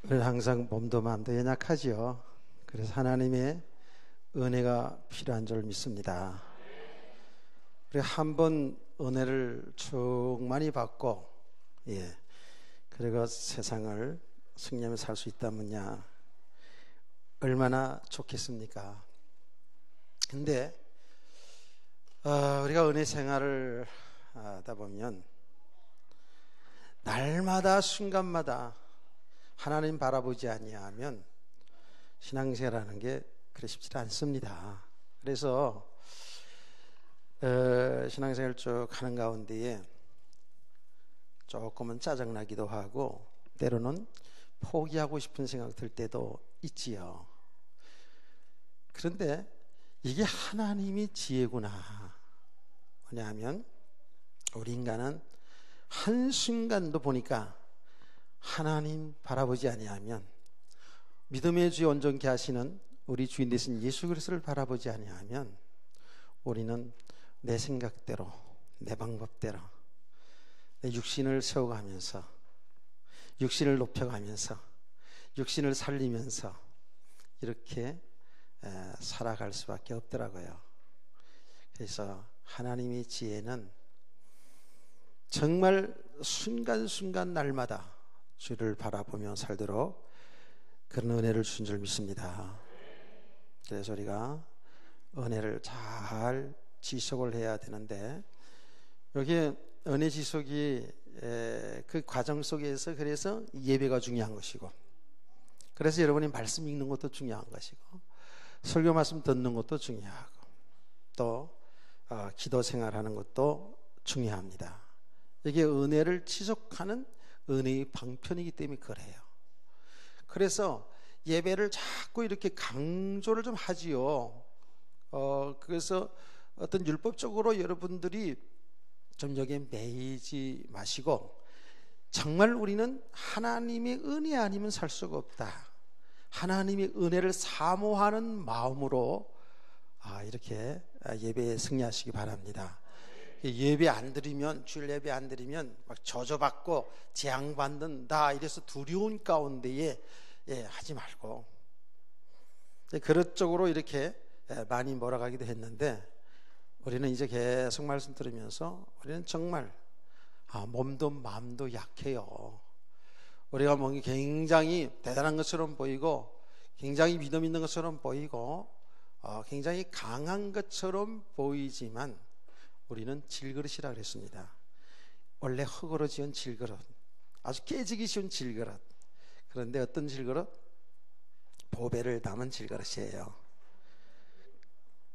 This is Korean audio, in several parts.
우리는 항상 몸도 마음도 연약하지요. 그래서 하나님의 은혜가 필요한 줄 믿습니다. 그리고 한번 은혜를 충만히 받고 그리고 세상을 승리하며 살 수 있다면야 얼마나 좋겠습니까? 근데 우리가 은혜 생활을 하다 보면 날마다 순간마다 하나님 바라보지 아니하면 신앙생활하는 게 그리 쉽지 않습니다. 그래서 신앙생활 쭉 하는 가운데에 조금은 짜증나기도 하고 때로는 포기하고 싶은 생각 들 때도 있지요. 그런데 이게 하나님의 지혜구나. 뭐냐면 우리 인간은 한순간도 보니까 하나님 바라보지 아니하면, 믿음의 주에 온전케 하시는 우리 주인 되신 예수 그리스도를 바라보지 아니하면 우리는 내 생각대로, 내 방법대로 내 육신을 세워가면서, 육신을 높여가면서, 육신을 살리면서 이렇게 살아갈 수밖에 없더라고요. 그래서 하나님의 지혜는 정말 순간순간 날마다 주를 바라보며 살도록 그런 은혜를 주신 줄 믿습니다. 그래서 우리가 은혜를 잘 지속을 해야 되는데, 여기 은혜 지속이 그 과정 속에서 그래서 예배가 중요한 것이고, 그래서 여러분이 말씀 읽는 것도 중요한 것이고, 설교 말씀 듣는 것도 중요하고, 또 기도 생활하는 것도 중요합니다. 이게 은혜를 지속하는 은혜의 방편이기 때문에 그래요. 그래서 예배를 자꾸 이렇게 강조를 좀 하지요. 그래서 어떤 율법적으로 여러분들이 좀 여기에 매이지 마시고, 정말 우리는 하나님의 은혜 아니면 살 수가 없다, 하나님의 은혜를 사모하는 마음으로 이렇게 예배에 승리하시기 바랍니다. 예배 안 드리면, 주일 예배 안 드리면 막 저주받고 재앙받는다 이래서 두려운 가운데에 하지 말고, 그런 쪽으로 이렇게 많이 몰아가기도 했는데, 우리는 이제 계속 말씀 들으면서 우리는 정말 몸도 마음도 약해요. 우리가 뭔가 굉장히 대단한 것처럼 보이고, 굉장히 믿음 있는 것처럼 보이고, 굉장히 강한 것처럼 보이지만 우리는 질그릇이라 그랬습니다. 원래 흙으로 지은 질그릇, 아주 깨지기 쉬운 질그릇. 그런데 어떤 질그릇? 보배를 담은 질그릇이에요.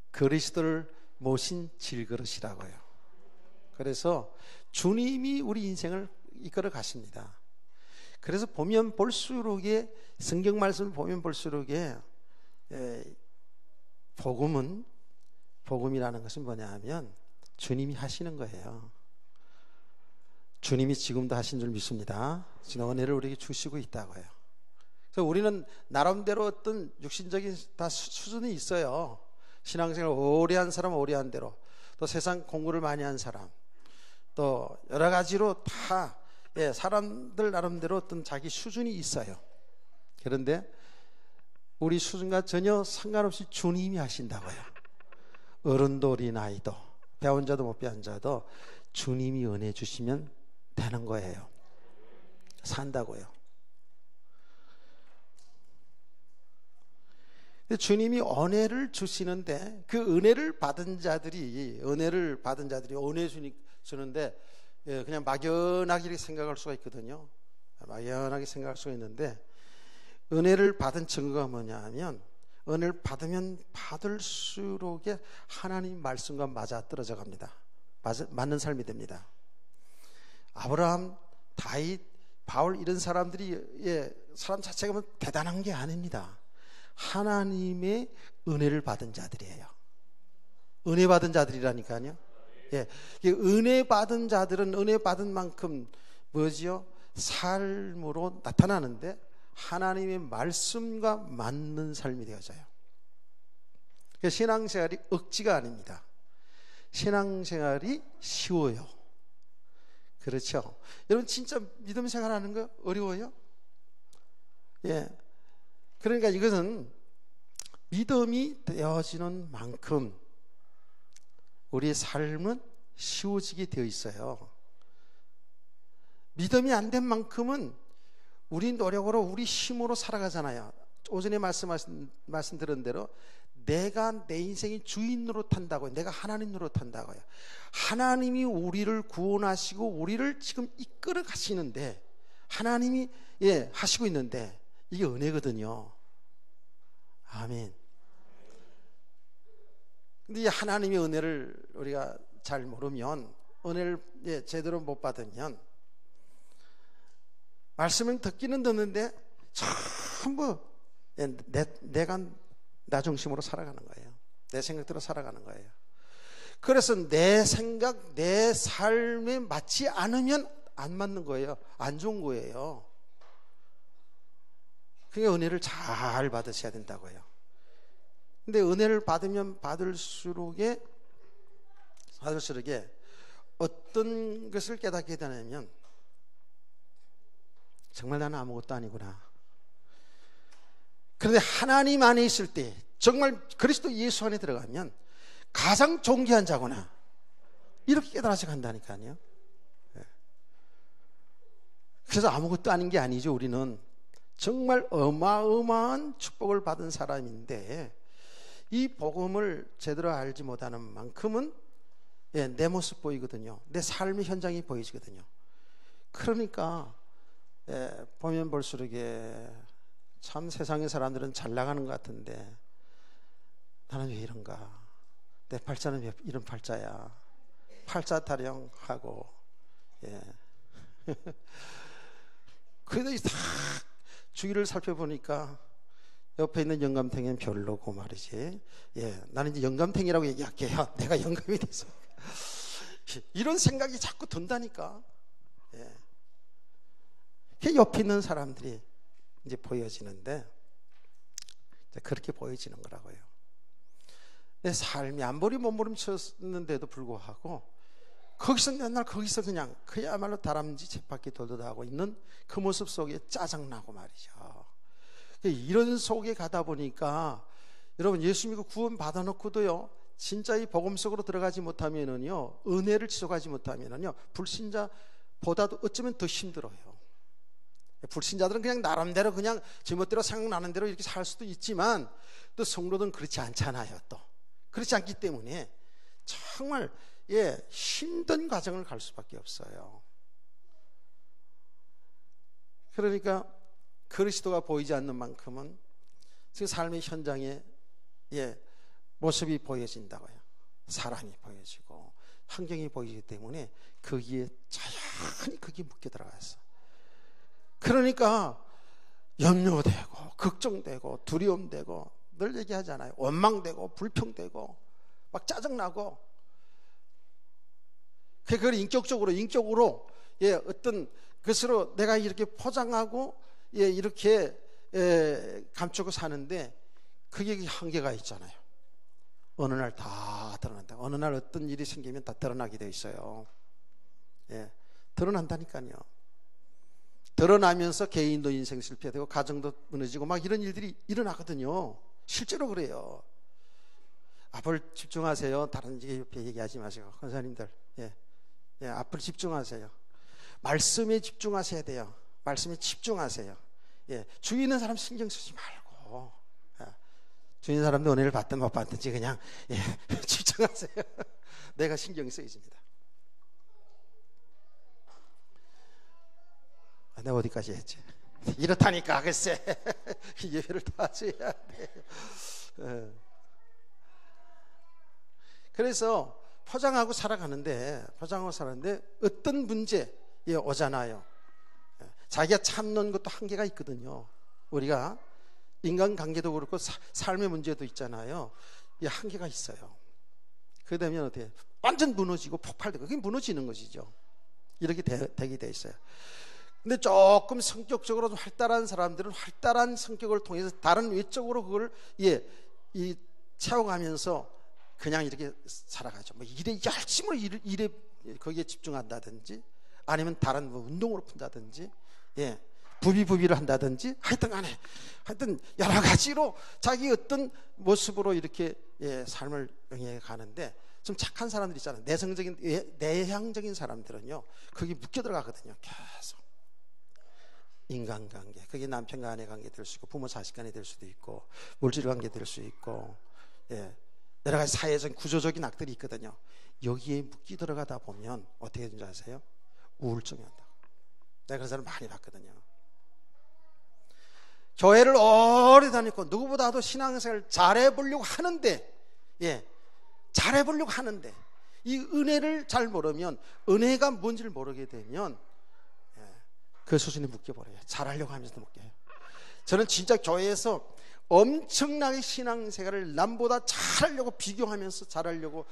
그리스도를 모신 질그릇이라고요. 그래서 주님이 우리 인생을 이끌어 가십니다. 그래서 보면 볼수록에, 성경 말씀을 보면 볼수록에 복음이라는 것은 뭐냐 하면 주님이 하시는 거예요. 주님이 지금도 하신 줄 믿습니다. 지금 은혜를 우리에게 주시고 있다고요. 그래서 우리는 나름대로 어떤 육신적인 다 수준이 있어요. 신앙생활 오래 한 사람은 오래 한 대로, 또 세상 공부를 많이 한 사람, 또 여러 가지로 다 사람들 나름대로 어떤 자기 수준이 있어요. 그런데 우리 수준과 전혀 상관없이 주님이 하신다고요. 어른도 어린아이도, 배운 자도 못 배운 자도 주님이 은혜 주시면 되는 거예요. 산다고요. 주님이 은혜를 주시는데, 그 은혜를 받은 자들이 은혜 주는데 그냥 막연하게 생각할 수가 있거든요. 막연하게 생각할 수가 있는데, 은혜를 받은 증거가 뭐냐 하면, 은혜를 받으면 받을수록 하나님 말씀과 맞아 떨어져 갑니다. 맞는 삶이 됩니다. 아브라함, 다윗, 바울 이런 사람들이 사람 자체가 뭐 대단한 게 아닙니다. 하나님의 은혜를 받은 자들이에요. 은혜 받은 자들이라니까요. 은혜 받은 자들은 은혜 받은 만큼 뭐지요? 삶으로 나타나는데 하나님의 말씀과 맞는 삶이 되어져요. 신앙생활이 억지가 아닙니다. 신앙생활이 쉬워요. 그렇죠? 여러분 진짜 믿음 생활하는 거 어려워요? 예. 그러니까 이것은 믿음이 되어지는 만큼 우리의 삶은 쉬워지게 되어 있어요. 믿음이 안 된 만큼은 우리 노력으로 우리 힘으로 살아가잖아요. 오전에 말씀드린 대로 내가 내 인생의 주인 노릇한다고요. 내가 하나님 노릇한다고요. 하나님이 우리를 구원하시고 우리를 지금 이끌어 가시는데, 하나님이 하시고 있는데 이게 은혜거든요. 아멘. 근데 이 하나님의 은혜를 우리가 잘 모르면, 은혜를 제대로 못 받으면 말씀을 듣기는 듣는데 전부 내가 나 중심으로 살아가는 거예요. 내 생각대로 살아가는 거예요. 그래서 내 생각, 내 삶에 맞지 않으면 안 맞는 거예요. 안 좋은 거예요. 그러니까 은혜를 잘 받으셔야 된다고요. 근데 은혜를 받으면 받을수록에 어떤 것을 깨닫게 되냐면, 정말 나는 아무것도 아니구나. 그런데 하나님 안에 있을 때, 정말 그리스도 예수 안에 들어가면 가장 존귀한 자구나, 이렇게 깨달아서 간다니까요. 그래서 아무것도 아닌 게 아니죠. 우리는 정말 어마어마한 축복을 받은 사람인데, 이 복음을 제대로 알지 못하는 만큼은 내 모습 보이거든요. 내 삶의 현장이 보이거든요. 그러니까 보면 볼수록 참 세상의 사람들은 잘 나가는 것 같은데 나는 왜 이런가? 내 팔자는 왜 이런 팔자야? 팔자 타령하고, 그래도 다 주위를 살펴보니까 옆에 있는 영감탱이는 별로고 말이지. 나는 이제 영감탱이라고 얘기할게요. 내가 영감이 돼서. 이런 생각이 자꾸 든다니까. 옆에 있는 사람들이 이제 보여지는데, 그렇게 보여지는 거라고요. 내 삶이 안보리 몸부림쳤는데도 불구하고 거기서 맨날 거기서 그냥 그야말로 다람쥐 쳇바퀴 돌듯 하고 있는 그 모습 속에 짜증나고 말이죠. 이런 속에 가다 보니까 여러분, 예수 믿고 구원 받아놓고도요, 진짜 이 복음 속으로 들어가지 못하면은요, 은혜를 지속하지 못하면은요, 불신자보다도 어쩌면 더 힘들어요. 불신자들은 그냥 나름대로 그냥 제멋대로 생각나는 대로 이렇게 살 수도 있지만, 또 성도들은 그렇지 않잖아요. 또 그렇지 않기 때문에 정말 힘든 과정을 갈 수밖에 없어요. 그러니까 그리스도가 보이지 않는 만큼은 그 삶의 현장에 모습이 보여진다고요. 사람이 보여지고 환경이 보이기 때문에 거기에 자연히 거기에 묶여 들어갔어. 그러니까 염려되고 걱정되고 두려움되고, 늘 얘기하잖아요. 원망되고 불평되고 막 짜증나고. 그걸 인격적으로 어떤 것으로 내가 이렇게 포장하고 이렇게 감추고 사는데, 그게 한계가 있잖아요. 어느 날 다 드러난다. 어느 날 어떤 일이 생기면 다 드러나게 돼 있어요. 드러난다니까요. 드러나면서 개인도 인생 실패되고 가정도 무너지고 막 이런 일들이 일어나거든요. 실제로 그래요. 앞을 집중하세요. 다른 옆에 얘기하지 마시고, 권사님들, 앞을 집중하세요. 말씀에 집중하셔야 돼요. 말씀에 집중하세요. 주위 있는 사람 신경 쓰지 말고, 주위 있는 사람도 은혜를 받든 못 받든지 그냥 집중하세요. 내가 신경이 쓰여집니다. 내가 어디까지 했지? 이렇다니까 글쎄. 예배를 도와줘야 돼. 그래서 포장하고 살아가는데 어떤 문제 오잖아요. 자기가 참는 것도 한계가 있거든요. 우리가 인간관계도 그렇고 삶의 문제도 있잖아요. 이 한계가 있어요. 그러다 보면 어떻게 완전 무너지고 폭발되고, 그게 무너지는 것이죠. 이렇게 되게 돼 있어요. 근데 조금 성격적으로 좀 활달한 사람들은 활달한 성격을 통해서 다른 외적으로 그걸 채워가면서 그냥 이렇게 살아가죠. 뭐 일에 열심으로 일에 거기에 집중한다든지, 아니면 다른 뭐 운동으로 푼다든지, 부비부비를 한다든지 하여튼 간에 하여튼 여러 가지로 자기 어떤 모습으로 이렇게 삶을 영위해 가는데, 좀 착한 사람들 있잖아요. 내향적인 사람들은요 거기 묶여 들어가거든요. 계속 인간관계, 그게 남편과 아내 관계 될 수 있고 부모 자식 간에 될 수도 있고 물질 관계 될 수 있고, 여러 가지 사회적인 구조적인 악들이 있거든요. 여기에 묶이 들어가다 보면 어떻게 되는지 아세요? 우울증이 온다. 내가 그런 사람 많이 봤거든요. 교회를 오래 다니고 누구보다도 신앙생활을 잘해보려고 하는데, 잘해보려고 하는데 이 은혜를 잘 모르면, 은혜가 뭔지를 모르게 되면 그 수준에 묶여버려요. 잘하려고 하면서도 묶여요. 저는 진짜 교회에서 엄청나게 신앙생활을 남보다 잘하려고 비교하면서 잘하려고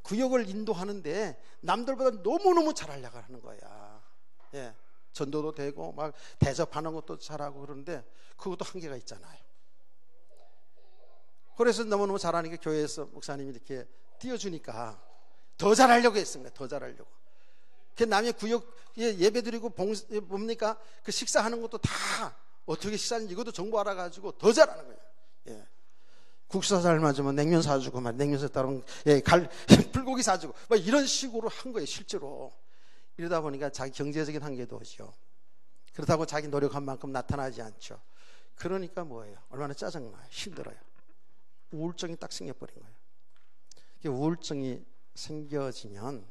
구역을 인도하는데 남들보다 너무너무 잘하려고 하는 거야. 전도도 되고 막 대접하는 것도 잘하고 그러는데 그것도 한계가 있잖아요. 그래서 너무너무 잘하니까 교회에서 목사님이 이렇게 띄워주니까 더 잘하려고 했습니다. 더 잘하려고. 그 남의 구역 예배 드리고 뭡니까? 그 식사하는 것도 다 어떻게 식사하는지 이것도 정보 알아가지고 더 잘하는 거예요. 국수 잘 맞으면 냉면 사주고, 냉면에 따르면 불고기 사주고, 이런 식으로 한 거예요, 실제로. 이러다 보니까 자기 경제적인 한계도 오죠. 그렇다고 자기 노력한 만큼 나타나지 않죠. 그러니까 뭐예요? 얼마나 짜증나요, 힘들어요. 우울증이 딱 생겨버린 거예요. 우울증이 생겨지면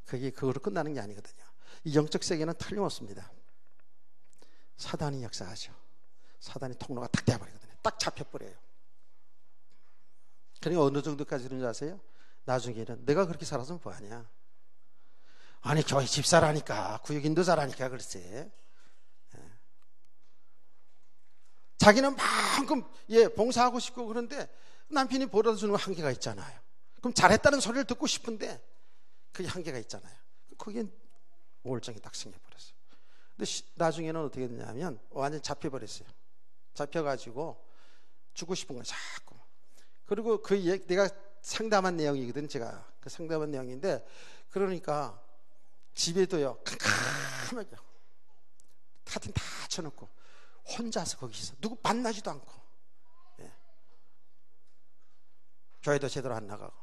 그게 그거로 끝나는 게 아니거든요. 이 영적 세계는 틀림없습니다. 사단이 역사하죠. 사단이 통로가 딱 돼버리거든요. 딱 잡혀버려요. 그러니까 어느 정도까지 되는지 아세요? 나중에는 내가 그렇게 살아서 뭐하냐, 아니 교회 집사라니까, 구역인도 잘하니까 글쎄. 자기는 만큼 봉사하고 싶고 그런데 남편이 보여주는 한계가 있잖아요. 그럼 잘했다는 소리를 듣고 싶은데 그게 한계가 있잖아요. 그게 우울증이 딱 생겨버렸어요. 근데 나중에는 어떻게 되냐면 완전히 잡혀버렸어요. 잡혀가지고 죽고 싶은 거예요, 자꾸. 그리고 내가 상담한 내용이거든, 제가. 그 상담한 내용인데, 그러니까 집에도요, 캄캄하게 카튼 다 쳐놓고 혼자서 거기 있어. 누구 만나지도 않고, 교회도 제대로 안 나가고,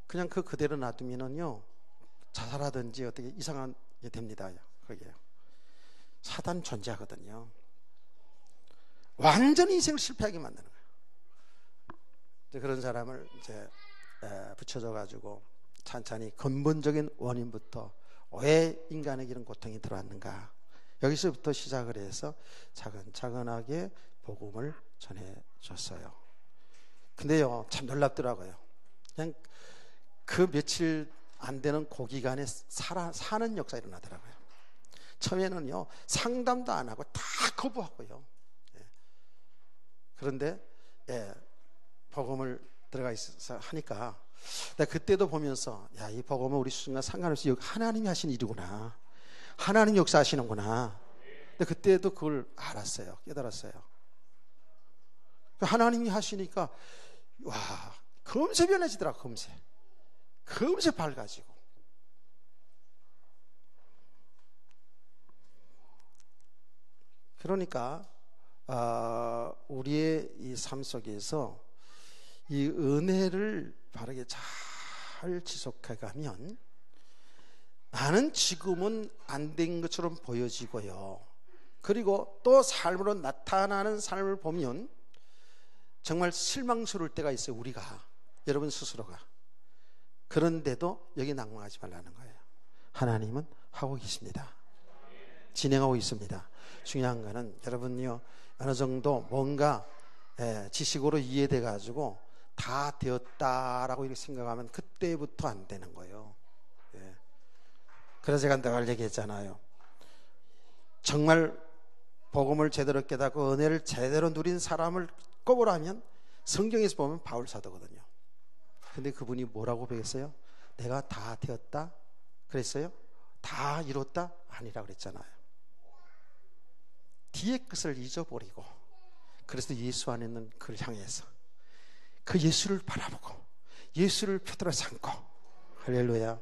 그냥 그대로 놔두면은요 자살하든지 어떻게 이상한 게 됩니다. 그게 사단 존재하거든요. 완전히 인생을 실패하게 만드는 거예요. 그런 사람을 이제 붙여줘 가지고 찬찬히 근본적인 원인부터 왜 인간에게 이런 고통이 들어왔는가, 여기서부터 시작을 해서 차근차근하게 복음을 전해줬어요. 근데요 참 놀랍더라고요. 그냥 그 며칠 안 되는 고기간에 사는 역사가 일어나더라고요. 처음에는요 상담도 안 하고 다 거부하고요. 그런데 복음을 들어가 있어서 하니까 내가 그때도 보면서, 야, 이 복음은 우리 수준과 상관없이 하나님이 하신 일이구나, 하나님 역사하시는구나. 근데 그때도 그걸 알았어요. 깨달았어요. 하나님이 하시니까 와, 금세 변해지더라. 금세 밝아지고. 그러니까 우리의 이 삶 속에서 이 은혜를 바르게 잘 지속해 가면 나는 지금은 안 된 것처럼 보여지고요, 그리고 또 삶으로 나타나는 삶을 보면 정말 실망스러울 때가 있어요. 우리가, 여러분 스스로가. 그런데도 여기 낭망하지 말라는 거예요. 하나님은 하고 계십니다. 진행하고 있습니다. 중요한 거는 여러분요 어느 정도 뭔가 지식으로 이해돼 가지고 다 되었다라고 이렇게 생각하면 그때부터 안 되는 거예요. 그래서 제가 늘 얘기했잖아요. 정말 복음을 제대로 깨닫고 은혜를 제대로 누린 사람을 꼽으라면 성경에서 보면 바울 사도거든요. 근데 그분이 뭐라고 배웠어요? 내가 다 되었다 그랬어요? 다 이뤘다? 아니라 그랬잖아요. 뒤의 것을 잊어버리고, 그래서 예수 안에 있는 그를 향해서 그 예수를 바라보고 예수를 표대로 삼고, 할렐루야,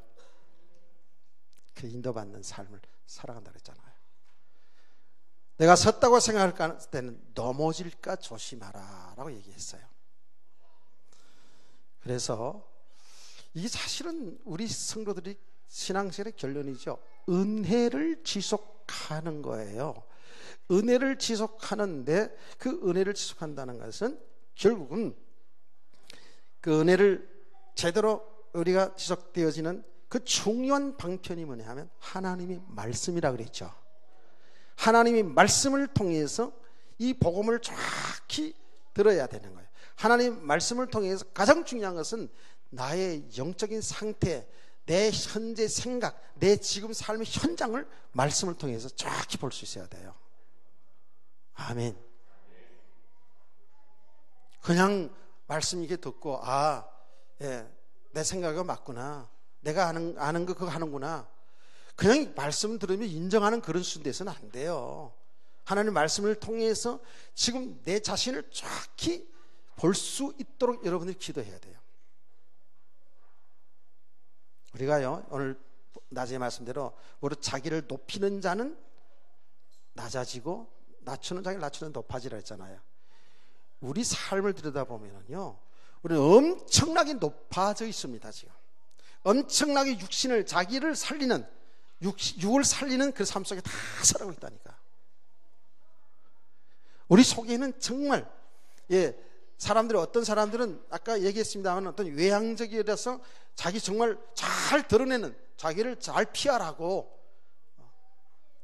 그 인도받는 삶을 살아간다 그랬잖아요. 내가 섰다고 생각할 때는 넘어질까 조심하라 라고 얘기했어요. 그래서 이게 사실은 우리 성도들이 신앙생활의 결론이죠. 은혜를 지속하는 거예요. 은혜를 지속하는데 그 은혜를 지속한다는 것은 결국은 그 은혜를 제대로 우리가 지속되어지는 그 중요한 방편이 뭐냐 하면 하나님이 말씀이라 그랬죠. 하나님이 말씀을 통해서 이 복음을 정확히 들어야 되는 거예요. 하나님 말씀을 통해서 가장 중요한 것은 나의 영적인 상태, 내 현재 생각, 내 지금 삶의 현장을 말씀을 통해서 정확히 볼 수 있어야 돼요. 아멘. 그냥 말씀 이게 듣고 예, 내 생각이 맞구나, 내가 아는 거 그거 하는구나, 그냥 말씀 들으면 인정하는 그런 수준 돼서는 안 돼요. 하나님 말씀을 통해서 지금 내 자신을 정확히 볼 수 있도록 여러분들이 기도해야 돼요. 우리가요, 오늘 낮에 말씀대로 우리 자기를 높이는 자는 낮아지고 낮추는 자를 낮추는 높아지라 했잖아요. 우리 삶을 들여다보면요, 우리는 엄청나게 높아져 있습니다. 지금 엄청나게 육신을, 자기를 살리는, 육을 살리는 그 삶 속에 다 살아가고 있다니까. 우리 속에는 정말 사람들이, 어떤 사람들은 아까 얘기했습니다만 어떤 외향적이라서 자기 정말 잘 드러내는, 자기를 잘 피하라고,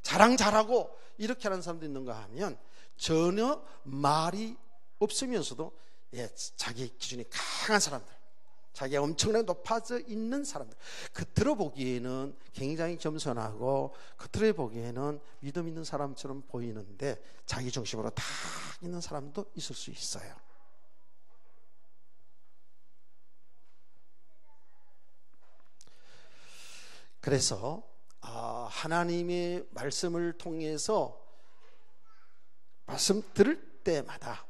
자랑 잘하고 이렇게 하는 사람도 있는가 하면 전혀 말이 없으면서도 자기 기준이 강한 사람들, 자기가 엄청나게 높아져 있는 사람들, 겉으로 보기에는 굉장히 겸손하고 겉으로 보기에는 믿음 있는 사람처럼 보이는데 자기 중심으로 다 있는 사람도 있을 수 있어요. 그래서 하나님의 말씀을 통해서 말씀 들을 때마다,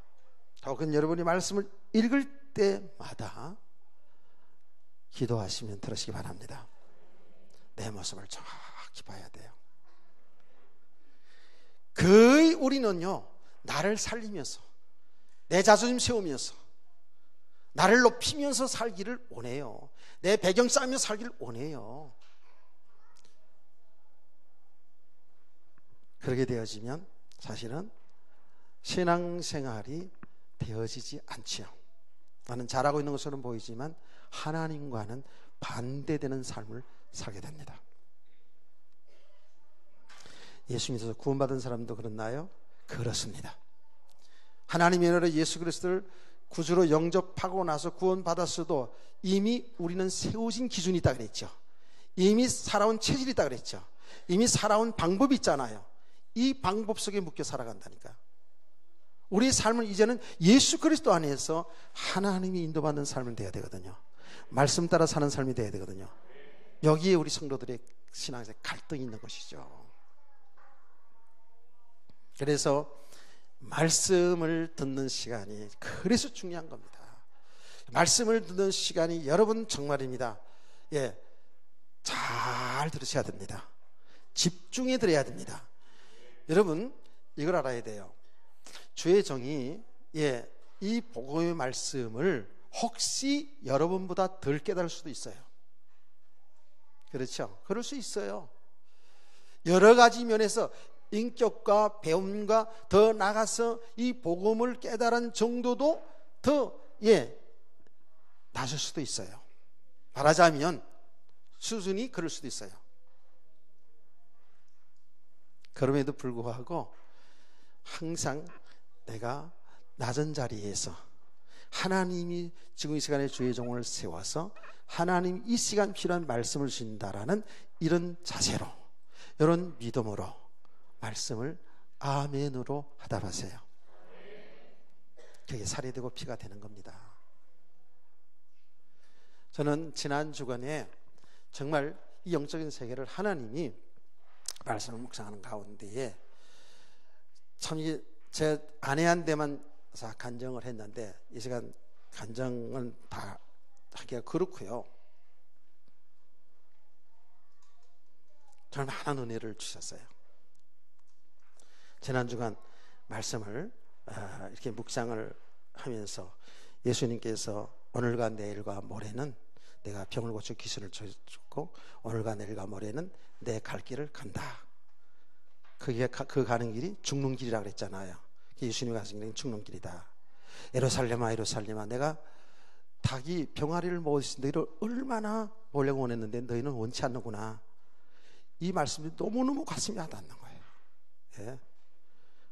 혹은 여러분이 말씀을 읽을 때마다 기도하시면 들으시기 바랍니다. 내 모습을 정확히 봐야 돼요. 거의 우리는요, 나를 살리면서, 내 자존심 세우면서, 나를 높이면서 살기를 원해요. 내 배경 쌓으며 살기를 원해요. 그렇게 되어지면 사실은 신앙생활이 되어지지 않지요. 나는 잘하고 있는 것으로는 보이지만 하나님과는 반대되는 삶을 살게 됩니다. 예수 믿어서 구원받은 사람도 그렇나요? 그렇습니다. 하나님의 은혜로 예수 그리스도를 구주로 영접하고 나서 구원받았어도 이미 우리는 세워진 기준이 있다 그랬죠. 이미 살아온 체질이 있다 그랬죠. 이미 살아온 방법이 있잖아요. 이 방법 속에 묶여 살아간다니까. 우리의 삶은 이제는 예수 그리스도 안에서 하나님이 인도받는 삶을 돼야 되거든요. 말씀 따라 사는 삶이 돼야 되거든요. 여기에 우리 성도들의 신앙에서 갈등이 있는 것이죠. 그래서 말씀을 듣는 시간이 그래서 중요한 겁니다. 말씀을 듣는 시간이 여러분 정말입니다. 잘 들으셔야 됩니다. 집중해 들어야 됩니다. 여러분 이걸 알아야 돼요. 주의 종이 이 복음의 말씀을 혹시 여러분보다 덜 깨달을 수도 있어요. 그렇죠? 그럴 수 있어요. 여러 가지 면에서 인격과 배움과 더 나가서 이 복음을 깨달은 정도도 더 낮을 수도 있어요. 말하자면 수준이 그럴 수도 있어요. 그럼에도 불구하고 항상 내가 낮은 자리에서 하나님이 지금 이 시간에 주의 종을 세워서 하나님 이 시간 필요한 말씀을 주신다라는 이런 자세로, 이런 믿음으로 말씀을 아멘으로 하답하세요. 그게 살이 되고 피가 되는 겁니다. 저는 지난 주간에 정말 이 영적인 세계를 하나님이 말씀을 묵상하는 가운데에 참 이게 제 아내한테만 간증을 했는데 이 시간 간증은 다 하기가 그렇고요. 정말 많은 은혜를 주셨어요. 지난 주간 말씀을 이렇게 묵상을 하면서 예수님께서 오늘과 내일과 모레는 내가 병을 고쳐 귀신을 쫓고 오늘과 내일과 모레는 내 갈 길을 간다. 그게 그 가는 길이 죽는 길이라 그랬잖아요. 예수님이 가신 길은 죽는 길이다. 예루살렘아 예루살렘아 내가 닭이 병아리를 먹었을 때 너희를 얼마나 보려고 원했는데 너희는 원치 않는구나. 이 말씀이 너무너무 가슴이 와닿는 거예요. 예.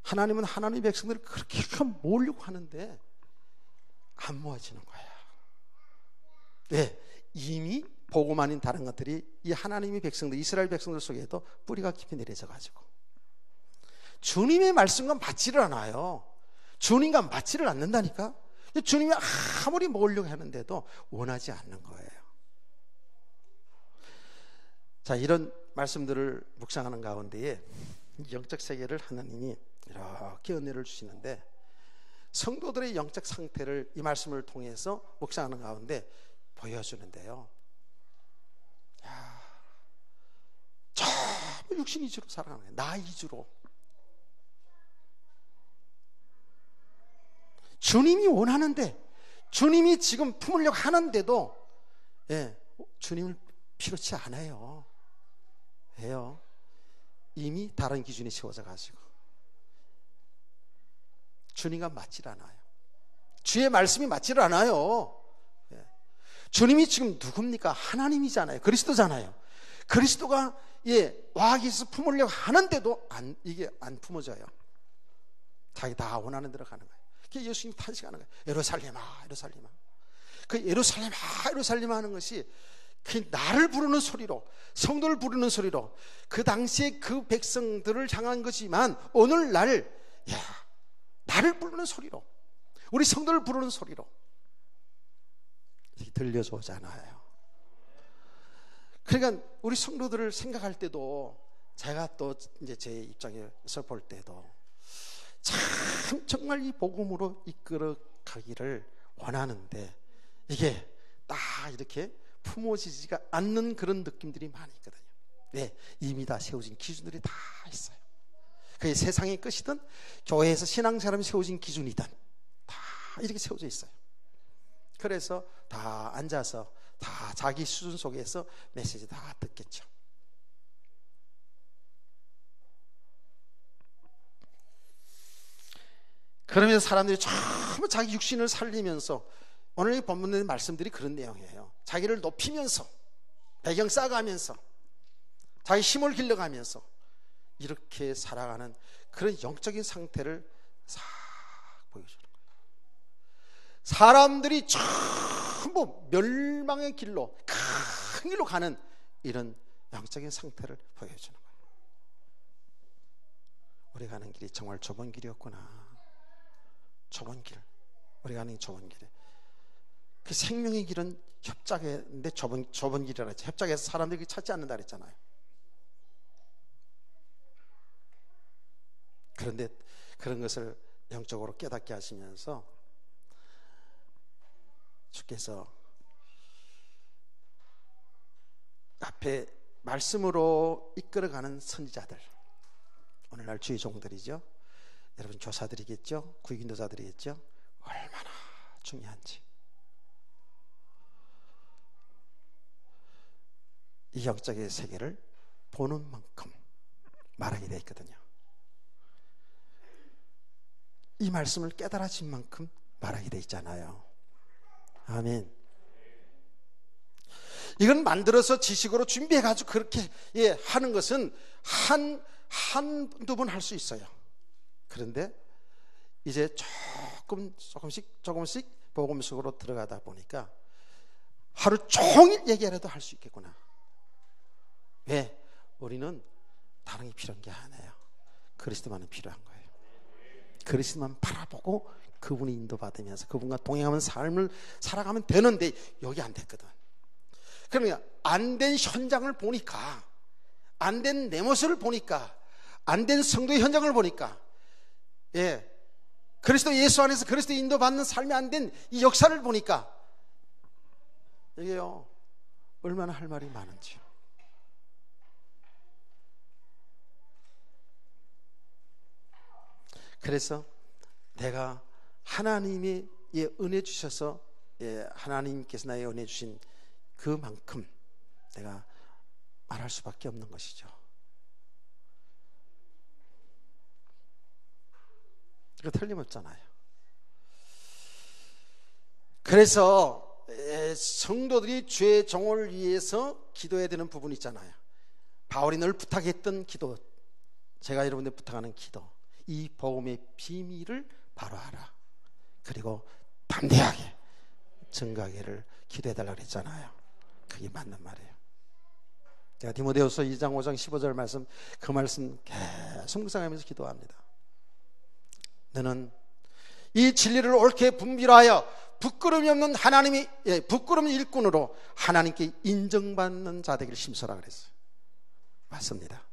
하나님은 하나님의 백성들을 그렇게 모으려고 하는데 안 모아지는 거예요. 네, 이미 복음 아닌 다른 것들이 이 하나님의 백성들, 이스라엘 백성들 속에도 뿌리가 깊이 내려져 가지고 주님의 말씀과 맞지를 않아요. 주님과 맞지를 않는다니까. 주님이 아무리 모으려고 하는데도 원하지 않는 거예요. 자, 이런 말씀들을 묵상하는 가운데에 영적 세계를 하나님이 이렇게 은혜를 주시는데 성도들의 영적 상태를 이 말씀을 통해서 묵상하는 가운데 보여주는데요. 전부 육신 위주로 살아가는 거예요. 나 위주로. 주님이 원하는데, 주님이 지금 품으려고 하는데도 주님을 필요치 않아요. 왜요? 이미 다른 기준이 세워져 가지고 주님과 맞질 않아요. 주의 말씀이 맞질 않아요. 주님이 지금 누굽니까? 하나님이잖아요. 그리스도잖아요. 그리스도가 와기에서 품으려고 하는데도 이게 안 품어져요. 자기 다 원하는 대로 가는 거예요. 그게 예수님이 탄식하는 거예요. 예루살렘아 예루살렘아. 그 예루살렘아 예루살렘아 하는 것이 그 나를 부르는 소리로, 성도를 부르는 소리로 그 당시에 그 백성들을 향한 거지만 오늘날 나를 부르는 소리로, 우리 성도를 부르는 소리로 들려져 오잖아요. 그러니까 우리 성도들을 생각할 때도 제가 또 이제 제 입장에서 볼 때도 참 정말 이 복음으로 이끌어 가기를 원하는데 이게 딱 이렇게 품어지지가 않는 그런 느낌들이 많이 있거든요. 네, 이미 다 세워진 기준들이 다 있어요. 그게 세상의 끝이든 교회에서 신앙사람이 세워진 기준이든 다 이렇게 세워져 있어요. 그래서 다 앉아서 다 자기 수준 속에서 메시지 다 듣겠죠. 그러면서 사람들이 전부 자기 육신을 살리면서, 오늘 이 본문의 말씀들이 그런 내용이에요. 자기를 높이면서, 배경 쌓아가면서, 자기 힘을 길러가면서 이렇게 살아가는 그런 영적인 상태를 싹 보여주는 거예요. 사람들이 전부 멸망의 길로, 큰 길로 가는 이런 영적인 상태를 보여주는 거예요. 우리 가는 길이 정말 좁은 길이었구나. 좁은 길, 우리가 가는 좁은 길에 그 생명의 길은 협작인데 좁은 길이라 했죠. 협작에서 사람들이 찾지 않는다 그랬잖아요. 그런데 그런 것을 영적으로 깨닫게 하시면서 주께서 앞에 말씀으로 이끌어가는 선지자들, 오늘날 주의 종들이죠. 여러분 교사들이겠죠, 구익인도자들이겠죠. 얼마나 중요한지 이 영적의 세계를 보는 만큼 말하게 되어 있거든요. 이 말씀을 깨달아진 만큼 말하게 되어 있잖아요. 아멘. 이건 만들어서 지식으로 준비해가지고 그렇게 하는 것은 한두 번 할 수 있어요. 그런데 이제 조금씩 복음 속으로 들어가다 보니까 하루 종일 얘기하려도 할 수 있겠구나. 왜? 우리는 다른 게 필요한 게 아니에요. 그리스도만은 필요한 거예요. 그리스도만 바라보고 그분이 인도받으면서 그분과 동행하는 삶을 살아가면 되는데 여기 안 됐거든. 그러면 안 된 현장을 보니까, 안 된 내 모습을 보니까, 안 된 성도의 현장을 보니까, 그리스도 예수 안에서 그리스도 인도받는 삶이 안 된 이 역사를 보니까 이게요 얼마나 할 말이 많은지요. 그래서 내가 하나님의 은혜 주셔서 하나님께서 나의 은혜 주신 그만큼 내가 말할 수밖에 없는 것이죠. 이거 틀림없잖아요. 그래서 성도들이 주의 종을 위해서 기도해야 되는 부분이 있잖아요. 바울이 늘 부탁했던 기도, 제가 여러분들 부탁하는 기도, 이 복음의 비밀을 바로 알아. 그리고 담대하게 증거하기를 기도해달라고 그랬잖아요. 그게 맞는 말이에요. 제가 디모데후서 2장 5장 15절 말씀, 그 말씀 계속 묵상하면서 기도합니다. 너는 이 진리를 옳게 분별하여 부끄러움이 없는 부끄러움 일꾼으로 하나님께 인정받는 자 되기를 힘써라 그랬어요. 맞습니다.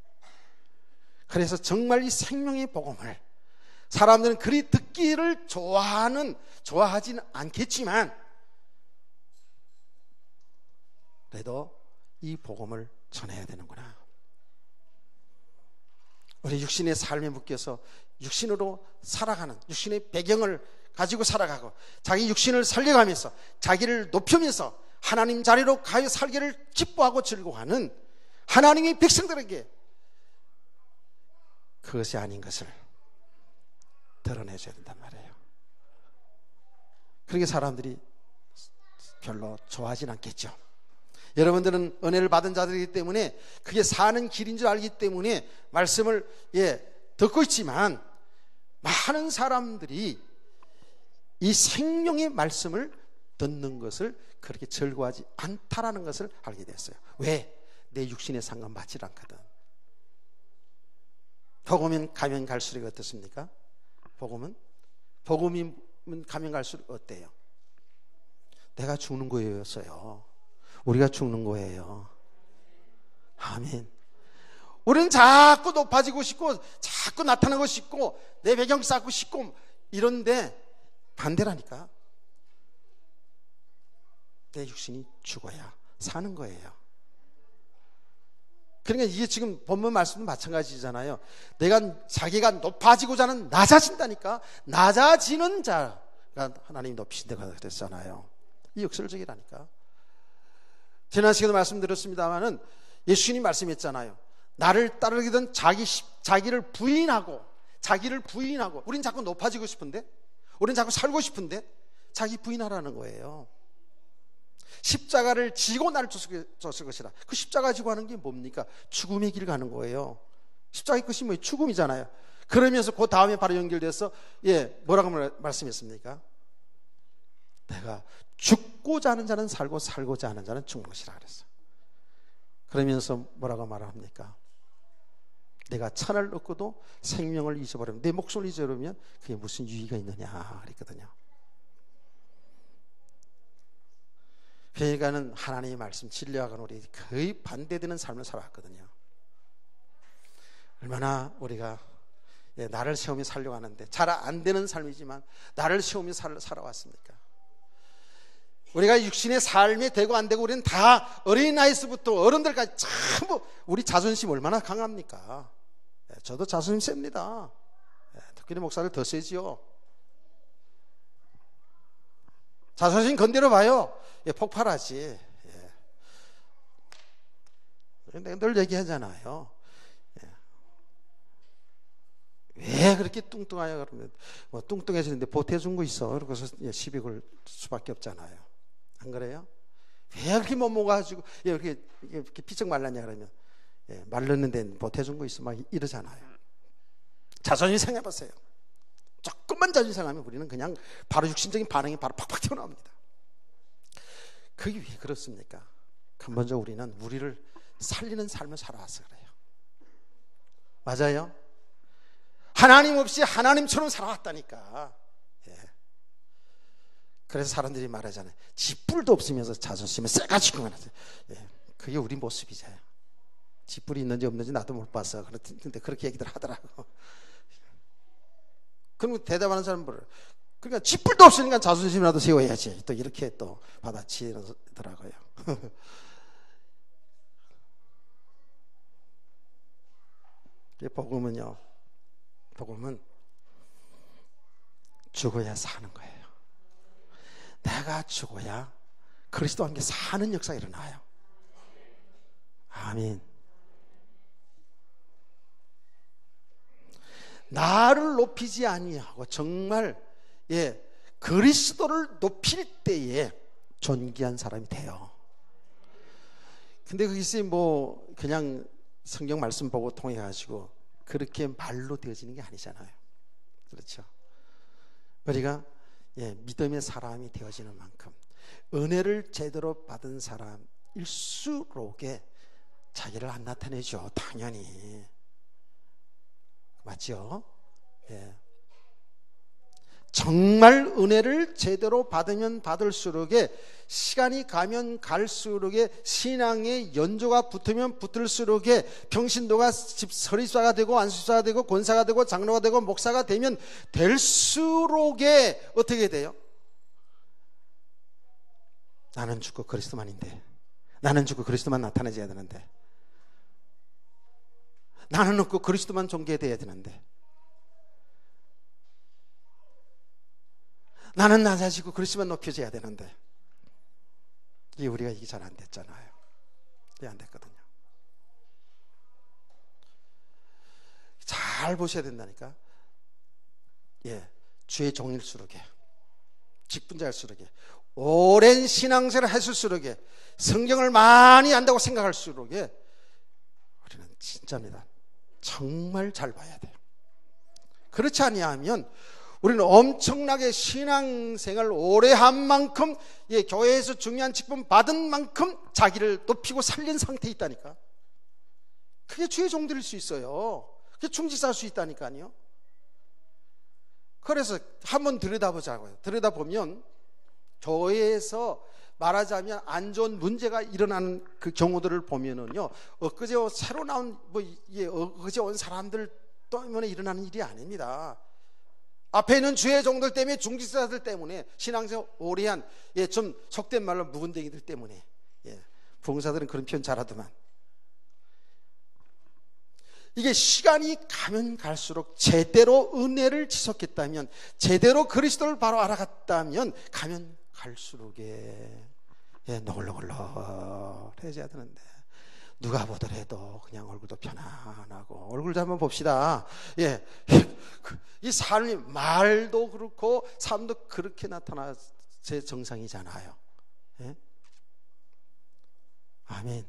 그래서 정말 이 생명의 복음을 사람들은 그리 듣기를 좋아하지는 않겠지만 그래도 이 복음을 전해야 되는구나. 우리 육신의 삶에 묶여서 육신으로 살아가는, 육신의 배경을 가지고 살아가고 자기 육신을 살려가면서 자기를 높이면서 하나님 자리로 가여 살기를 기뻐하고 즐거워하는 하나님의 백성들에게 그것이 아닌 것을 드러내줘야 된단 말이에요. 그렇게 사람들이 별로 좋아하진 않겠죠. 여러분들은 은혜를 받은 자들이기 때문에 그게 사는 길인 줄 알기 때문에 말씀을 듣고 있지만, 많은 사람들이 이 생명의 말씀을 듣는 것을 그렇게 즐거워하지 않다라는 것을 알게 됐어요. 왜? 내 육신에 상관받지 않거든. 복음은 가면 갈수록 어떻습니까? 복음이면 가면 갈수록 어때요? 내가 죽는 거였어요. 우리가 죽는 거예요. 아멘. 우리는 자꾸 높아지고 싶고 자꾸 나타나고 싶고 내 배경 쌓고 싶고 이런데 반대라니까. 내 육신이 죽어야 사는 거예요. 그러니까 이게 지금 본문 말씀도 마찬가지잖아요. 자기가 높아지고자 하는 낮아진다니까. 낮아지는 자가 하나님이 높이신 데가 됐잖아요. 이 역설적이라니까. 지난 시간에도 말씀드렸습니다마는 예수님 말씀했잖아요. 나를 따르기든 자기를 부인하고 우린 자꾸 높아지고 싶은데, 우린 자꾸 살고 싶은데 자기 부인하라는 거예요. 십자가를 지고 나를 줬을 것이라. 그 십자가 지고 하는 게 뭡니까? 죽음의 길 가는 거예요. 십자가의 끝이 뭐예요? 죽음이잖아요. 그러면서 그 다음에 바로 연결돼서 뭐라고 말씀했습니까? 내가 죽고자 하는 자는 살고 살고자 하는 자는 죽는 것이라 그랬어요. 그러면서 뭐라고 말합니까? 내가 천을 얻고도 생명을 잊어버리면, 내 목숨을 잊어버리면 그게 무슨 유의가 있느냐 그랬거든요. 그러니까는 하나님의 말씀 진리와는 우리 거의 반대되는 삶을 살아왔거든요. 얼마나 우리가 나를 세우며 살려고 하는데 잘 안 되는 삶이지만 나를 세우며 살아왔습니까? 우리가 육신의 삶이 되고 안 되고 우리는 다 어린아이서부터 어른들까지 전부 우리 자존심 얼마나 강합니까? 저도 자존심 셉니다. 특별히 목사를 더 세지요. 자존심 건드려 봐요. 폭발하지. 내가 늘 얘기하잖아요. 왜 그렇게 뚱뚱하냐 그러면 뚱뚱해지는데 보태준 거 있어. 그래서 시비 걸 수밖에 없잖아요. 안 그래요? 왜 그렇게 못 먹어가지고 이렇게 피쩍 말랐냐 그러면 말랐는데 보태준 거 있어 막 이러잖아요. 자존심 생각해보세요. 조금만 자존심 생각하면 우리는 그냥 바로 육신적인 반응이 바로 팍팍 튀어나옵니다. 그게 왜 그렇습니까? 근본적으로 우리는 우리를 살리는 삶을 살아와서 그래요. 맞아요? 하나님 없이 하나님처럼 살아왔다니까. 그래서 사람들이 말하잖아요. 쥐뿔도 없으면서 자존심을 세가지고 말하죠. 그게 우리 모습이죠. 쥐뿔이 있는지 없는지 나도 못 봤어. 근데 그렇게 얘기들 하더라고. 그럼 대답하는 사람은 그러니까 쥐뿔도 없으니까 자존심이라도 세워야지. 또 이렇게 또 받아치더라고요. 복음은 죽어야 사는 거예요. 내가 죽어야 그리스도와 함께 사는 역사가 일어나요. 아멘. 나를 높이지 아니하고 정말 그리스도를 높일 때에 존귀한 사람이 돼요. 근데 그것이 뭐 그냥 성경 말씀 보고 통해 가지고 그렇게 말로 되어지는 게 아니잖아요. 그렇죠? 우리가 믿음의 사람이 되어지는 만큼 은혜를 제대로 받은 사람일수록에 자기를 안 나타내죠. 당연히. 맞죠? 정말 은혜를 제대로 받으면 받을수록에 시간이 가면 갈수록에 신앙의 연조가 붙으면 붙을수록에 평신도가 서리사가 되고 안수사가 되고 권사가 되고 장로가 되고 목사가 되면 될수록에 어떻게 돼요? 나는 죽고 그리스도만인데, 나는 죽고 그리스도만 나타내줘야 되는데, 나는 없고 그리스도만 존귀해야 되는데, 나는 낮아지고 그리스도만 높여져야 되는데, 우리가 이게 잘 안 됐잖아요. 이게 안 됐거든요. 잘 보셔야 된다니까. 주의 종일수록에, 직분자일수록에, 오랜 신앙생활을 했을수록에, 성경을 많이 안다고 생각할수록에 우리는 진짜입니다. 정말 잘 봐야 돼요. 그렇지 아니하면 우리는 엄청나게 신앙생활을 오래 한 만큼, 교회에서 중요한 직분 받은 만큼 자기를 높이고 살린 상태에 있다니까. 그게 주의 종들일 수 있어요. 그게 충직할 수 있다니까요. 그래서 한번 들여다보자고요. 들여다보면 교회에서 말하자면 안 좋은 문제가 일어나는 그 경우들을 보면은요, 엊그제 새로 나온 엊그제 온 사람들 때문에 일어나는 일이 아닙니다. 앞에 있는 주의 종들 때문에, 중직자들 때문에, 신앙생활 오래한 좀 속된 말로 묵은댕이들 때문에. 부흥사들은 그런 표현 잘하더만. 이게 시간이 가면 갈수록 제대로 은혜를 지속했다면, 제대로 그리스도를 바로 알아갔다면 가면 갈수록에 너글너글해져야 되는데, 누가 보더라도 그냥 얼굴도 편안하고, 얼굴도 한번 봅시다. 이 삶이 말도 그렇고 삶도 그렇게 나타나 제 정상이잖아요. 아멘.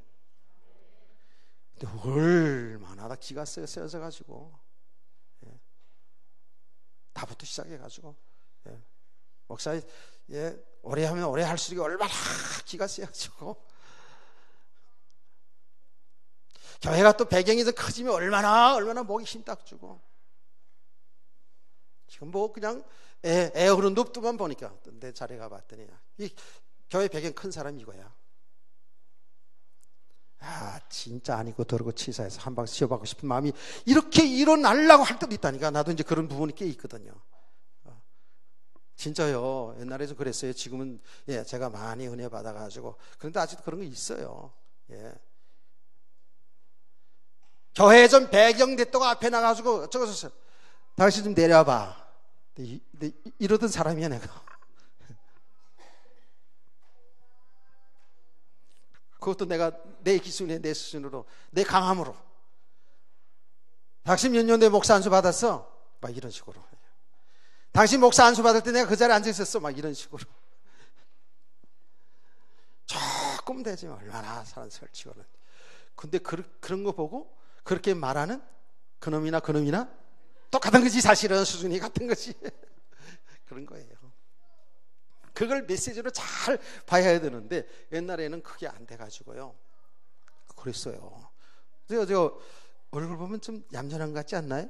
근데 얼마나 기가 세어져 가지고 다부터 시작해 가지고 목사 오래 하면 오래 할수록 얼마나 기가 세가지고, 교회가 또 배경이 더 커지면 얼마나 목이 힘 딱 주고, 지금 뭐 그냥 애 흐른 눕두만 보니까 내 자리에 가봤더니 이 교회 배경 큰 사람이 이거야. 진짜 아니고 더러고 치사해서 한 방 씌워받고 싶은 마음이 이렇게 일어나려고 할 때도 있다니까. 나도 이제 그런 부분이 꽤 있거든요. 진짜요. 옛날에 좀 그랬어요. 지금은 제가 많이 은혜 받아가지고. 그런데 아직도 그런 거 있어요. 교회 좀 배경됐다고 앞에 나가가지고 저거서 당신 좀 내려봐. 이러던 사람이야 내가. 그것도 내가 내 기준에, 내 수준으로, 내 강함으로. 당신 몇 년도에 목사 안수 받았어? 막 이런 식으로. 당신 목사 안수 받을 때 내가 그 자리에 앉아 있었어? 막 이런 식으로. 조금 되지 얼마나 사람 설치고는. 근데 그런 거 보고 그렇게 말하는 그놈이나 똑같은 거지. 사실은 수준이 같은 거지. 그런 거예요. 그걸 메시지로 잘 봐야 되는데 옛날에는 그게 안 돼가지고요. 그랬어요. 저 얼굴 보면 좀 얌전한 것 같지 않나요?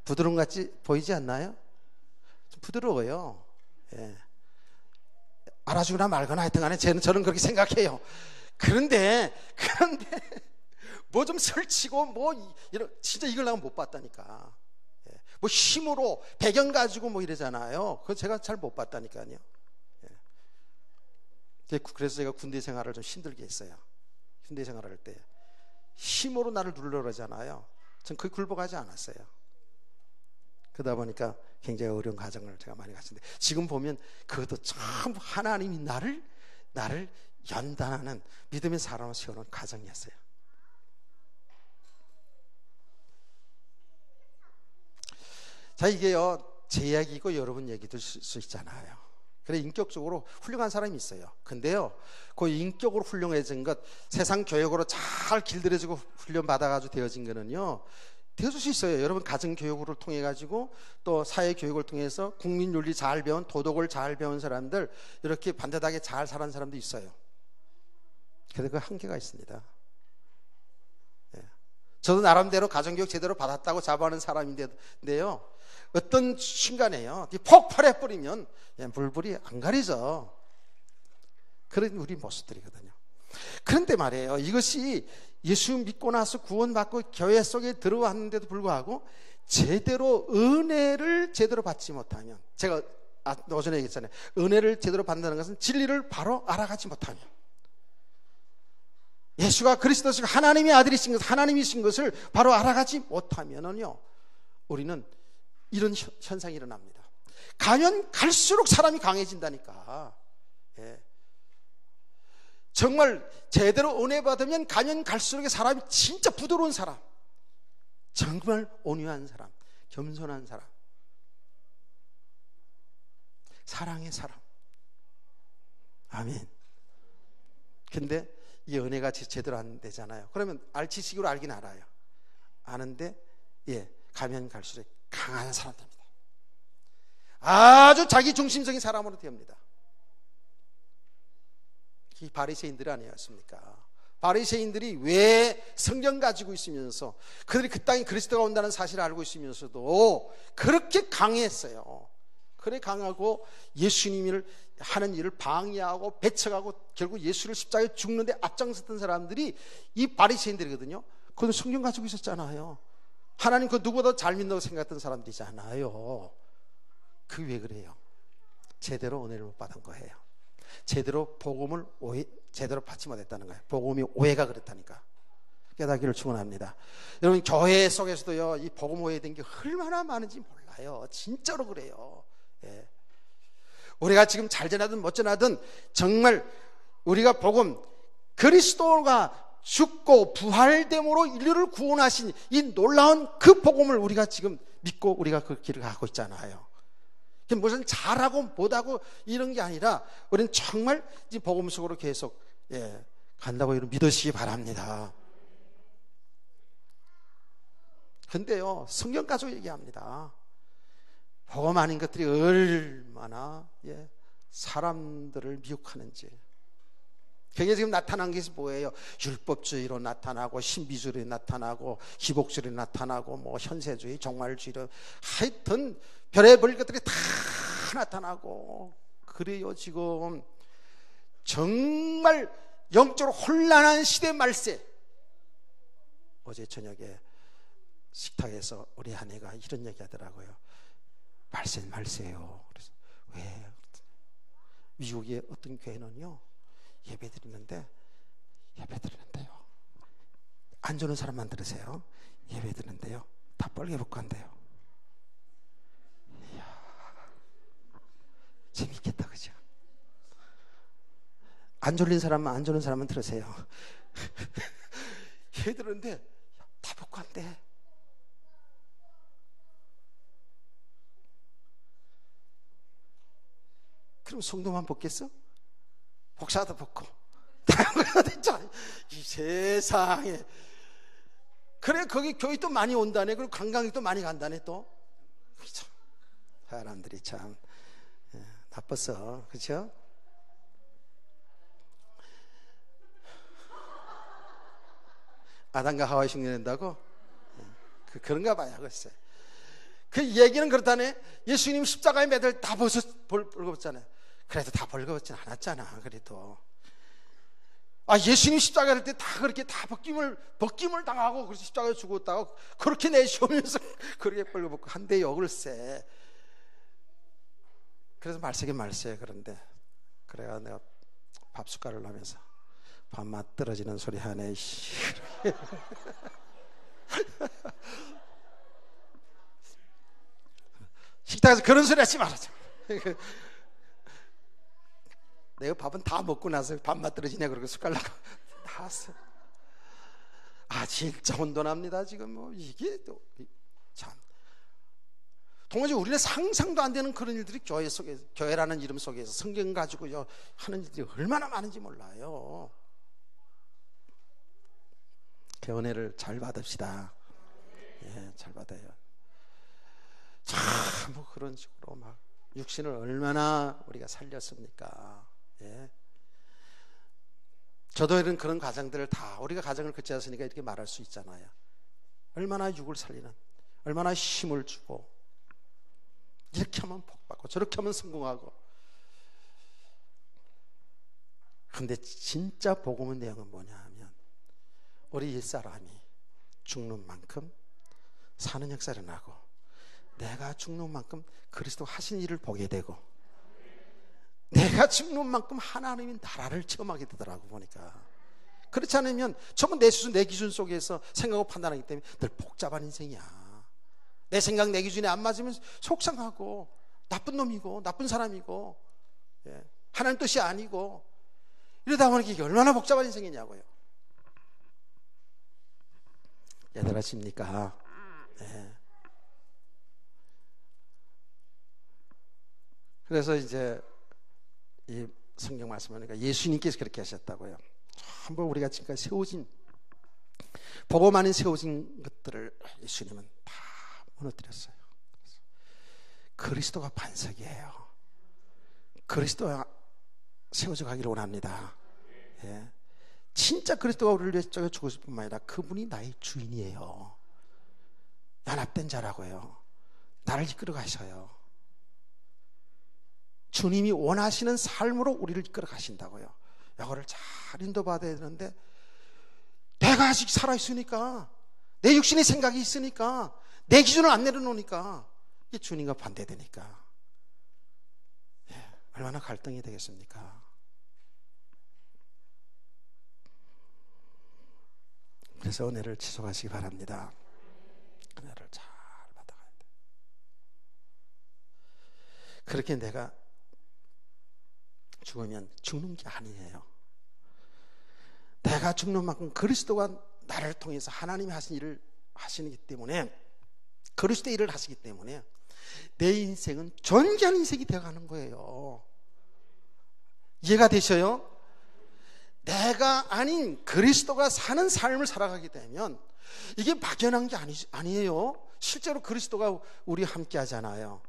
부드러운 것 같이 보이지 않나요? 좀 부드러워요. 알아주거나 말거나 하여튼 간에 저는 그렇게 생각해요. 그런데 뭐 좀 설치고 뭐 이런, 진짜 이걸 내가 못 봤다니까. 뭐 힘으로 배경 가지고 뭐 이러잖아요. 그건 제가 잘 못 봤다니까요. 그래서 제가 군대 생활을 좀 힘들게 했어요. 군대 생활을 할 때 힘으로 나를 누르려 그러잖아요. 전 그게 굴복하지 않았어요. 그러다 보니까 굉장히 어려운 가정을 제가 많이 갔는데, 지금 보면 그것도 참 하나님이 나를 연단하는 믿음의 사람을 세우는 가정이었어요. 자, 이게요, 제 이야기고 여러분 얘기도 수 있잖아요. 그래, 인격적으로 훌륭한 사람이 있어요. 근데요, 그 인격으로 훌륭해진 것, 세상 교육으로 잘 길들여지고 훈련받아가지고 되어진 거는요, 되어줄 수 있어요. 여러분 가정 교육을 통해 가지고 또 사회 교육을 통해서 국민 윤리 잘 배운, 도덕을 잘 배운 사람들, 이렇게 반듯하게 잘 살아는 사람도 있어요. 그런데 그 한계가 있습니다. 예. 저도 나름대로 가정교육 제대로 받았다고 자부하는 사람인데요, 어떤 순간에요, 폭발해 버리면 물불이 안 가리죠. 그런 우리 모습들이거든요. 그런데 말이에요, 이것이 예수 믿고 나서 구원받고 교회 속에 들어왔는데도 불구하고 제대로 은혜를 제대로 받지 못하면, 제가 오전에 얘기했잖아요. 은혜를 제대로 받는다는 것은 진리를 바로 알아가지 못하면, 예수가 그리스도시고 하나님의 아들이신 것, 하나님이신 것을 바로 알아가지 못하면은요, 우리는 이런 현상이 일어납니다. 가면 갈수록 사람이 강해진다니까. 예. 정말 제대로 은혜 받으면 가면 갈수록 사람이 진짜 부드러운 사람, 정말 온유한 사람, 겸손한 사람, 사랑의 사람. 아멘. 근데 이 은혜가 제대로 안 되잖아요. 그러면 지식으로 알긴 알아요. 아는데 가면 갈수록 강한 사람 됩니다. 아주 자기 중심적인 사람으로 됩니다. 이 바리새인들이 아니었습니까? 바리새인들이 왜 성경 가지고 있으면서, 그들이 그 땅에 그리스도가 온다는 사실을 알고 있으면서도 그렇게 강했어요. 그래 강하고 예수님을 하는 일을 방해하고 배척하고 결국 예수를 십자가에 죽는데 앞장섰던 사람들이 이 바리새인들이거든요. 그건 성경 가지고 있었잖아요. 하나님 그 누구보다 잘 믿는다고 생각했던 사람들이잖아요. 그 왜 그래요? 제대로 은혜를 못 받은 거예요. 제대로 복음을 제대로 받지 못했다는 거예요. 복음이 오해가 그랬다니까. 깨닫기를 축원합니다. 여러분 교회 속에서도요, 이 복음 오해된 게 얼마나 많은지 몰라요. 진짜로 그래요. 예. 우리가 지금 잘 전하든 못 전하든 정말 우리가 복음, 그리스도가 죽고 부활됨으로 인류를 구원하신 이 놀라운 그 복음을 우리가 지금 믿고 우리가 그 길을 가고 있잖아요. 무슨 잘하고 못하고 이런 게 아니라 우리는 정말 이 복음 속으로 계속 간다고 믿으시기 바랍니다. 근데요, 성경 가지고 얘기합니다. 복음 아닌 것들이 얼마나 사람들을 미혹하는지. 그게 지금 나타난 것이 뭐예요? 율법주의로 나타나고, 신비주의로 나타나고, 기복주의로 나타나고, 뭐 현세주의, 종말주의로, 하여튼 별의별 것들이 다 나타나고 그래요. 지금 정말 영적으로 혼란한 시대 말세. 어제 저녁에 식탁에서 우리 아내가 이런 얘기 하더라고요. 말세예요. 그래서 왜? 미국의 어떤 교회는요, 예배드리는데요, 안 주는 사람만 들으세요. 예배드리는데요, 다 뻘개 벗고 한대요. 이야, 재밌겠다, 그죠? 안 졸린 사람만, 안 주는 사람만 들으세요. 예배드리는데 다 벗고 한대. 그럼 성도만 벗겠어? 복사도 벗고 이 세상에. 그래, 거기 교회 또 많이 온다네. 그리고 관광객도 많이 간다네. 또 사람들이 참 나빴어, 그렇죠? 아담과 하와 흉내낸다고? 그런가 봐요. 글쎄. 그 얘기는 그렇다네. 예수님 십자가에 매달 다 벌거벗잖아요. 그래도 다 벌거벗진 않았잖아. 그래도 예수님 십자가 할 때 다 그렇게 다 벗김을 당하고 그래서 십자가에 죽었다고 그렇게 내쉬우면서 그렇게 벌거벗고 한대요. 글쎄. 그래서 말세에 그런데 그래야 내가 밥 숟갈을 하면서 밥맛 떨어지는 소리 하네. 식탁에서 그런 소리 하지 말아줘. 내가 밥은 다 먹고 나서 밥맛 떨어지냐 그러고 숟가락 나왔어. 아 진짜 혼돈합니다 지금. 뭐 이게 또 참 동원지 우리는 상상도 안 되는 그런 일들이 교회 속에, 교회라는 이름 속에서 성경 가지고 하는 일들이 얼마나 많은지 몰라요. 그 은혜를 잘 받읍시다. 예, 잘 받아요. 참 뭐 그런 식으로 막 육신을 얼마나 우리가 살렸습니까? 예. 저도 이런 그런 가정들을 다 우리가 가정을 그치 않으니까 이렇게 말할 수 있잖아요. 얼마나 육을 살리는, 얼마나 힘을 주고, 이렇게 하면 복받고 저렇게 하면 성공하고. 근데 진짜 복음의 내용은 뭐냐 하면 우리 옛사람이 죽는 만큼 사는 역사를 나고, 내가 죽는 만큼 그리스도 하신 일을 보게 되고, 내가 죽는 만큼 하나님의 나라를 체험하게 되더라고 보니까. 그렇지 않으면 전부 내 수준, 내 기준 속에서 생각하고 판단하기 때문에 늘 복잡한 인생이야. 내 생각, 내 기준에 안 맞으면 속상하고 나쁜 놈이고 나쁜 사람이고, 예, 하나님 뜻이 아니고, 이러다 보니까 이게 얼마나 복잡한 인생이냐고요. 얘들 아십니까? 예. 그래서 이제 이 성경 말씀하니까 예수님께서 그렇게 하셨다고요. 전부 우리가 지금까지 세워진, 복음 안에 세워진 것들을 예수님은 다 무너뜨렸어요. 그리스도가 반석이에요. 그리스도가 세워져 가기를 원합니다. 예. 진짜 그리스도가 우리를 위해서 죽으실 뿐만 아니라 그분이 나의 주인이에요. 연합된 자라고요. 나를 이끌어 가셔요. 주님이 원하시는 삶으로 우리를 이끌어 가신다고요. 이거를 잘 인도받아야 되는데, 내가 아직 살아있으니까, 내 육신의 생각이 있으니까, 내 기준을 안 내려놓으니까, 이게 주님과 반대되니까, 예, 얼마나 갈등이 되겠습니까? 그래서 은혜를 지속하시기 바랍니다. 은혜를 잘 받아가야 돼. 그렇게 내가 죽으면 죽는 게 아니에요. 내가 죽는 만큼 그리스도가 나를 통해서 하나님이 하신 일을 하시기 때문에, 그리스도의 일을 하시기 때문에 내 인생은 존귀한 인생이 되어가는 거예요. 이해가 되셔요? 내가 아닌 그리스도가 사는 삶을 살아가게 되면 이게 막연한 게 아니에요. 실제로 그리스도가 우리와 함께 하잖아요.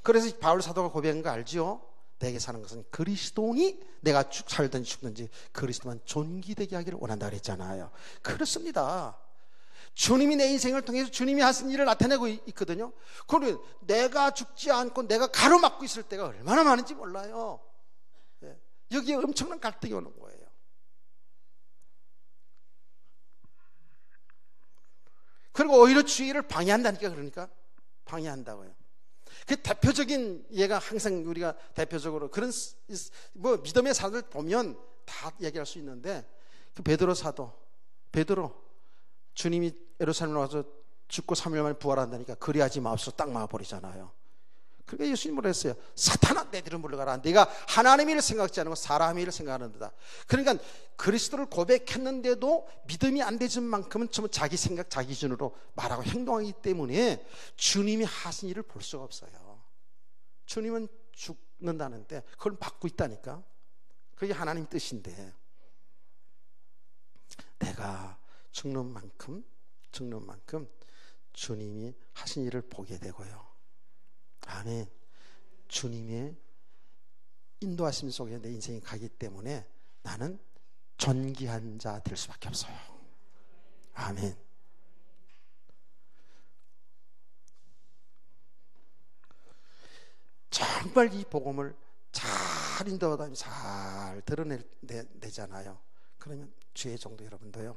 그래서 바울 사도가 고백한 거 알죠? 내게 사는 것은 그리스도니, 내가 살든지 죽든지 그리스도만 존귀되게 하기를 원한다 그랬잖아요. 그렇습니다. 주님이 내 인생을 통해서 주님이 하신 일을 나타내고 있거든요. 그러면 내가 죽지 않고 내가 가로막고 있을 때가 얼마나 많은지 몰라요. 예. 여기에 엄청난 갈등이 오는 거예요. 그리고 오히려 주의를 방해한다니까. 그러니까 방해한다고요. 그 대표적인 예가 항상 우리가 대표적으로 그런 뭐 믿음의 사람들 보면 다 얘기할 수 있는데, 그 베드로 사도, 베드로 주님이 예루살렘에 와서 죽고 3일 만에 부활한다니까 그리하지 마옵소서 딱 막아버리잖아요. 그러니까 예수님은 했어요. 사탄아 내 뒤로 물러가라. 네가 하나님의 일을 생각지 않고 사람의 일을 생각하는 데다. 그러니까 그리스도를 고백했는데도 믿음이 안 되는 만큼은 전부 자기 생각, 자기 기준으로 말하고 행동하기 때문에 주님이 하신 일을 볼 수가 없어요. 주님은 죽는다는데 그걸 막고 있다니까. 그게 하나님 뜻인데, 내가 죽는 만큼 주님이 하신 일을 보게 되고요. 아멘. 주님의 인도하심 속에 내 인생이 가기 때문에 나는 존귀한 자 될 수밖에 없어요. 아멘. 정말 이 복음을 잘 인도하다 잘 드러내잖아요. 그러면 주의 종도 여러분도요,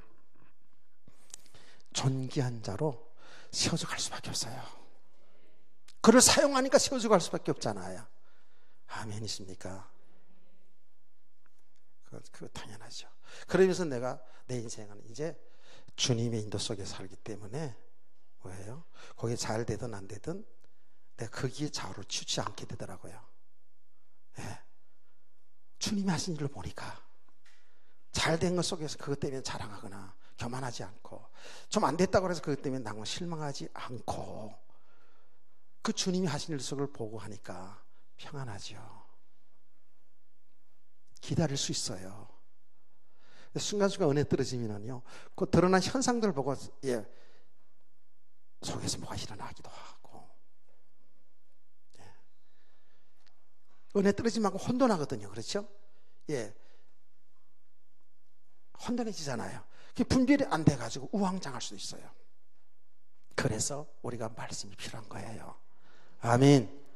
존귀한 자로 세워져 갈 수밖에 없어요. 그를 사용하니까 세워져 갈 수밖에 없잖아요. 아멘이십니까? 그거 당연하죠. 그러면서 내가 내 인생은 이제 주님의 인도 속에 살기 때문에 뭐예요? 거기에 잘 되든 안 되든 내가 거기에 좌우를 치우치 않게 되더라고요. 예. 주님이 하신 일을 보니까 잘된 것 속에서 그것 때문에 자랑하거나 교만하지 않고, 좀 안 됐다고 해서 그것 때문에 나는 실망하지 않고, 그 주님이 하신 일 속을 보고 하니까 평안하죠. 기다릴 수 있어요. 순간순간 은혜 떨어지면요, 그 드러난 현상들을 보고 속에서 뭐가 일어나기도 하고, 은혜 떨어지면 혼돈하거든요. 그렇죠? 혼돈해지잖아요. 분별이 안 돼가지고 우왕장할 수도 있어요. 그래서 우리가 말씀이 필요한 거예요. 아멘.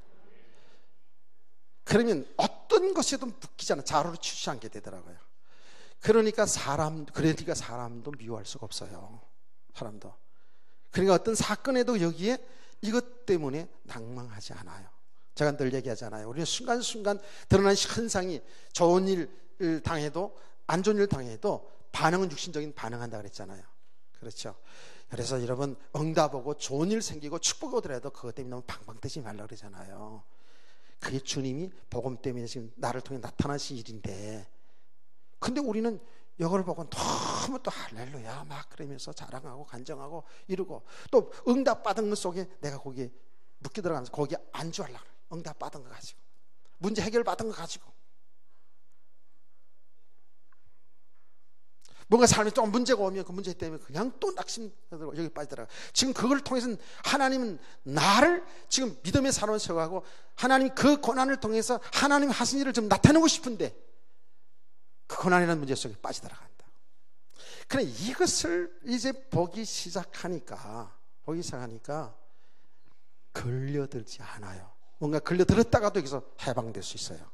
그러면 어떤 것이든 묶이잖아요. 자로를 치우치 않게 되더라고요. 그러니까 사람도 미워할 수가 없어요. 사람도. 그러니까 어떤 사건에도 여기에 이것 때문에 낭망하지 않아요. 제가 늘 얘기하잖아요. 우리는 순간순간 드러난 현상이 좋은 일 당해도 안 좋은 일 당해도 반응은 육신적인 반응한다 그랬잖아요. 그렇죠? 그래서 여러분, 응답하고 좋은 일 생기고 축복이 오더라도 그것 때문에 너무 방방 뜨지 말라 그러잖아요. 그게 주님이 복음 때문에 지금 나를 통해 나타나신 일인데, 근데 우리는 이걸 보고 너무 또 할렐루야 막 그러면서 자랑하고 간정하고 이러고, 또 응답 받은 것 속에 내가 거기에 묶여 들어가면서 거기에 안주하려고 그래요. 응답 받은 거 가지고, 문제 해결 받은 거 가지고, 뭔가 삶에 좀 문제가 오면 그 문제 때문에 그냥 또 낙심하고 여기 빠지더라고요. 지금 그걸 통해서 하나님은 나를 지금 믿음의 사람을 세워가고, 하나님 그 고난을 통해서 하나님 하신 일을 좀 나타내고 싶은데 그 고난이라는 문제 속에 빠져들어간다. 그래, 이것을 이제 보기 시작하니까 걸려들지 않아요. 뭔가 걸려들었다가도 여기서 해방될 수 있어요.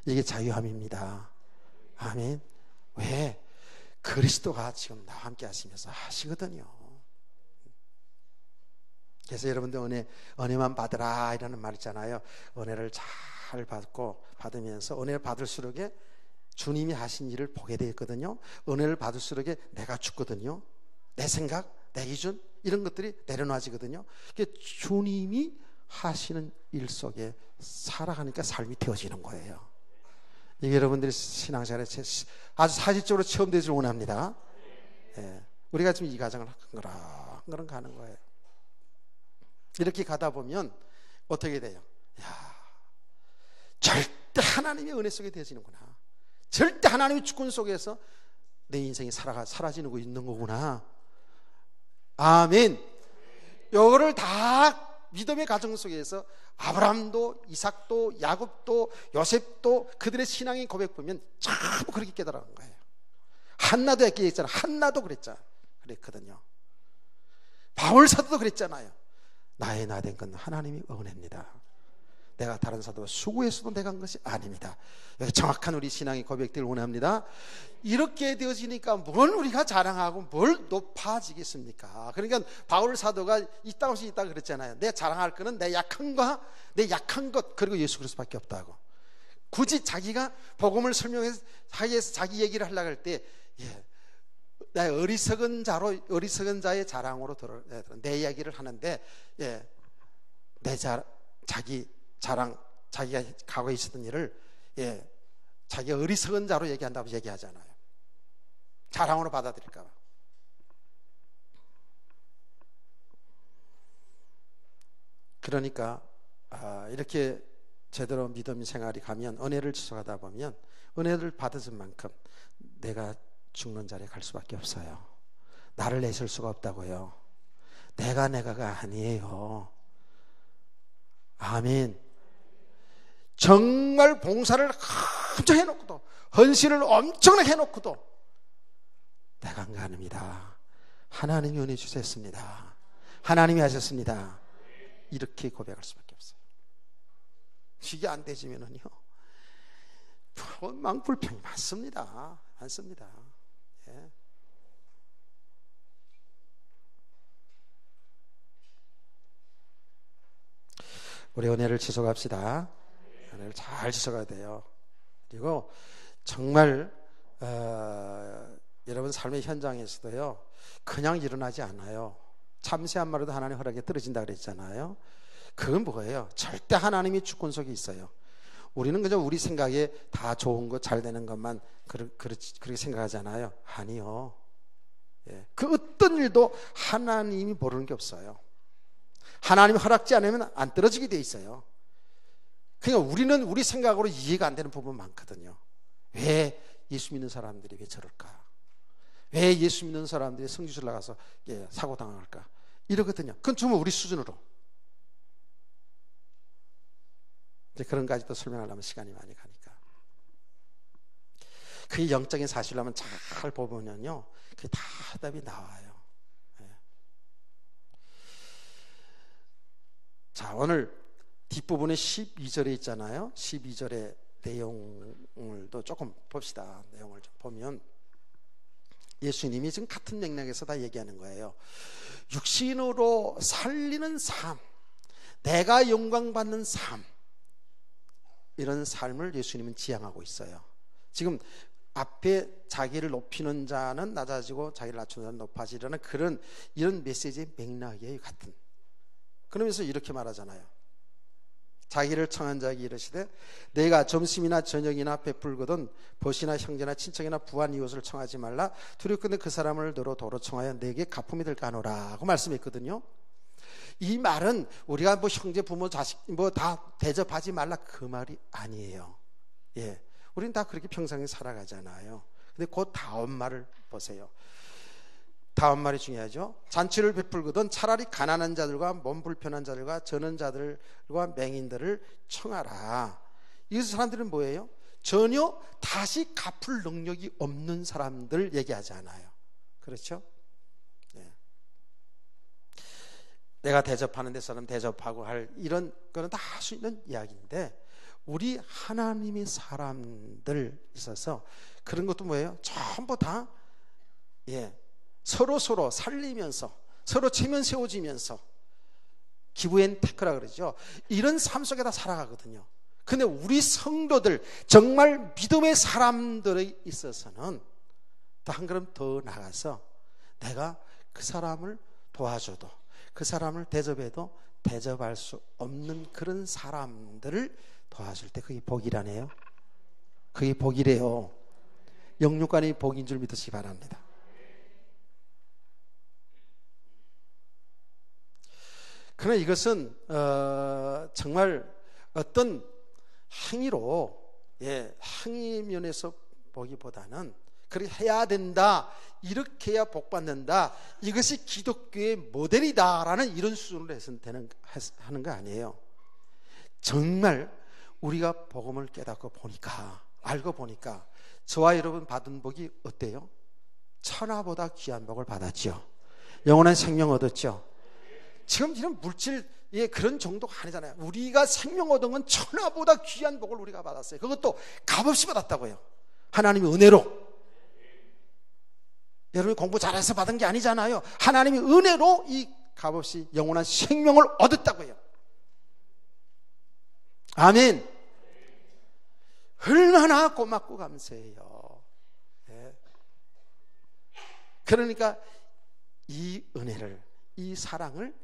이게 자유함입니다. 아멘. 왜? 그리스도가 지금 나와 함께 하시면서 하시거든요. 그래서 여러분들 은혜만 받으라 이라는 말 있잖아요. 은혜를 잘 받으면서 은혜를 받을수록 주님이 하신 일을 보게 되거든요. 은혜를 받을수록 내가 죽거든요. 내 생각, 내 기준 이런 것들이 내려놔지거든요. 주님이 하시는 일 속에 살아가니까 삶이 되어지는 거예요. 이게 여러분들이 신앙생활에 아주 사실적으로 체험되기를 원합니다. 우리가 지금 이 과정을 그런 가는 거예요. 이렇게 가다 보면 어떻게 돼요? 절대 하나님의 은혜 속에 되어지는구나. 절대 하나님의 주권 속에서 내 인생이 사라지는 거 있는 거구나. 아멘. 이거를 다 믿음의 가정 속에서 아브라함도 이삭도 야곱도 요셉도 그들의 신앙의 고백 보면 전부 그렇게 깨달아간 거예요. 한나도 얘기했잖아요. 한나도 그랬거든요. 바울 사도도 그랬잖아요. 나의 나 된 건 하나님의 은혜입니다. 내가 다른 사도가 수고해서도 내가 한 것이 아닙니다. 여기 정확한 우리 신앙의 고백들을 원합니다. 이렇게 되어지니까 뭘 우리가 자랑하고 뭘 높아지겠습니까? 그러니까 바울 사도가 있다 없이 있다 그랬잖아요. 내 자랑할 거는 내 약한 것 그리고 예수 그리스도밖에 없다고. 굳이 자기가 복음을 설명해서 자기 얘기를 하려고 할 때 내 어리석은 자의 자랑으로 내 이야기를 하는데 자기 자랑, 자기가 과거에 있었던 일을 자기가 어리석은 자로 얘기한다고 얘기하잖아요. 자랑으로 받아들일까 봐. 그러니까 이렇게 제대로 믿음 생활이 가면, 은혜를 지속하다 보면 은혜를 받은 만큼 내가 죽는 자리에 갈 수밖에 없어요. 나를 내실 수가 없다고요. 내가가 아니에요. 아멘. 정말 봉사를 엄청 해놓고도, 헌신을 엄청나게 해놓고도 내가 안 가능합니다. 하나님이 은혜 주셨습니다. 하나님이 하셨습니다. 이렇게 고백할 수밖에 없어요. 이게 안 되지면은요, 망불평이 많습니다. 우리 은혜를 지속합시다. 은혜를 잘 지속해야 돼요. 그리고 정말 여러분 삶의 현장에서도요, 그냥 일어나지 않아요. 참새 한 마리도 하나님 허락에 떨어진다 그랬잖아요. 그건 뭐예요? 절대 하나님이 주권 속에 있어요. 우리는 그저 우리 생각에 다 좋은 것, 잘 되는 것만 그렇게 생각하잖아요. 아니요. 예. 그 어떤 일도 하나님이 모르는 게 없어요. 하나님이 허락지 않으면 안 떨어지게 돼 있어요. 그러니까 우리는 우리 생각으로 이해가 안 되는 부분 많거든요. 왜 예수 믿는 사람들이 왜 저럴까? 왜 예수 믿는 사람들이 성지순례 나가서 사고 당할까? 이러거든요. 그건 정말 우리 수준으로. 이제 그런 가지도 설명하려면 시간이 많이 가니까. 그 영적인 사실을 한번 잘 보면요, 그게 다 답이 나와요. 예. 자, 오늘 뒷부분에 12절에 있잖아요. 12절의 내용을 또 조금 봅시다. 내용을 좀 보면 예수님이 지금 같은 맥락에서 다 얘기하는 거예요. 육신으로 살리는 삶, 내가 영광받는 삶, 이런 삶을 예수님은 지향하고 있어요. 지금 앞에 자기를 높이는 자는 낮아지고 자기를 낮추는 자는 높아지려는 이런 메시지의 맥락이에요. 같은. 그러면서 이렇게 말하잖아요. 자기를 청한 자에게 이르시되 내가 점심이나 저녁이나 베풀거든 벗이나 형제나 친척이나 부한 이웃을 청하지 말라. 두렵건대 그 사람을 너로 도로 청하여 내게 가품이 될까 하노라 하고 말씀했거든요. 이 말은 우리가 뭐 형제 부모 자식 뭐 다 대접하지 말라 그 말이 아니에요. 예, 우리는 다 그렇게 평생에 살아가잖아요. 근데 그 다음 말을 보세요. 다음 말이 중요하죠. 잔치를 베풀거든 차라리 가난한 자들과 몸 불편한 자들과 저는 자들과 맹인들을 청하라. 이 사람들은 뭐예요? 전혀 다시 갚을 능력이 없는 사람들 얘기하지 않아요. 그렇죠? 네. 내가 대접하는 데 사람 대접하고 할 이런 거는 다 할 수 있는 이야기인데, 우리 하나님의 사람들 있어서 그런 것도 뭐예요? 전부 다 서로 살리면서 서로 체면 세워지면서 기브 앤 테크라 그러죠. 이런 삶 속에 다 살아가거든요. 근데 우리 성도들 정말 믿음의 사람들에 있어서는 또 한 걸음 더 나가서 내가 그 사람을 도와줘도 그 사람을 대접해도 대접할 수 없는 그런 사람들을 도와줄 때 그게 복이라네요. 그게 복이래요. 영육간이 복인 줄 믿으시기 바랍니다. 그러나 이것은 정말 어떤 행위로 행위 면에서 보기보다는 그렇게 해야 된다, 이렇게 해야 복 받는다, 이것이 기독교의 모델이다라는 이런 수준으로 해서는 하는 거 아니에요. 정말 우리가 복음을 깨닫고 보니까, 알고 보니까 저와 여러분 받은 복이 어때요? 천하보다 귀한 복을 받았죠. 영원한 생명 얻었죠. 지금 이런 물질의 그런 정도가 아니잖아요. 우리가 생명 얻은 건 천하보다 귀한 복을 우리가 받았어요. 그것도 값없이 받았다고요. 하나님의 은혜로. 여러분이 공부 잘해서 받은 게 아니잖아요. 하나님의 은혜로 이 값없이 영원한 생명을 얻었다고요. 아멘. 얼마나 고맙고 감사해요. 그러니까 이 은혜를, 이 사랑을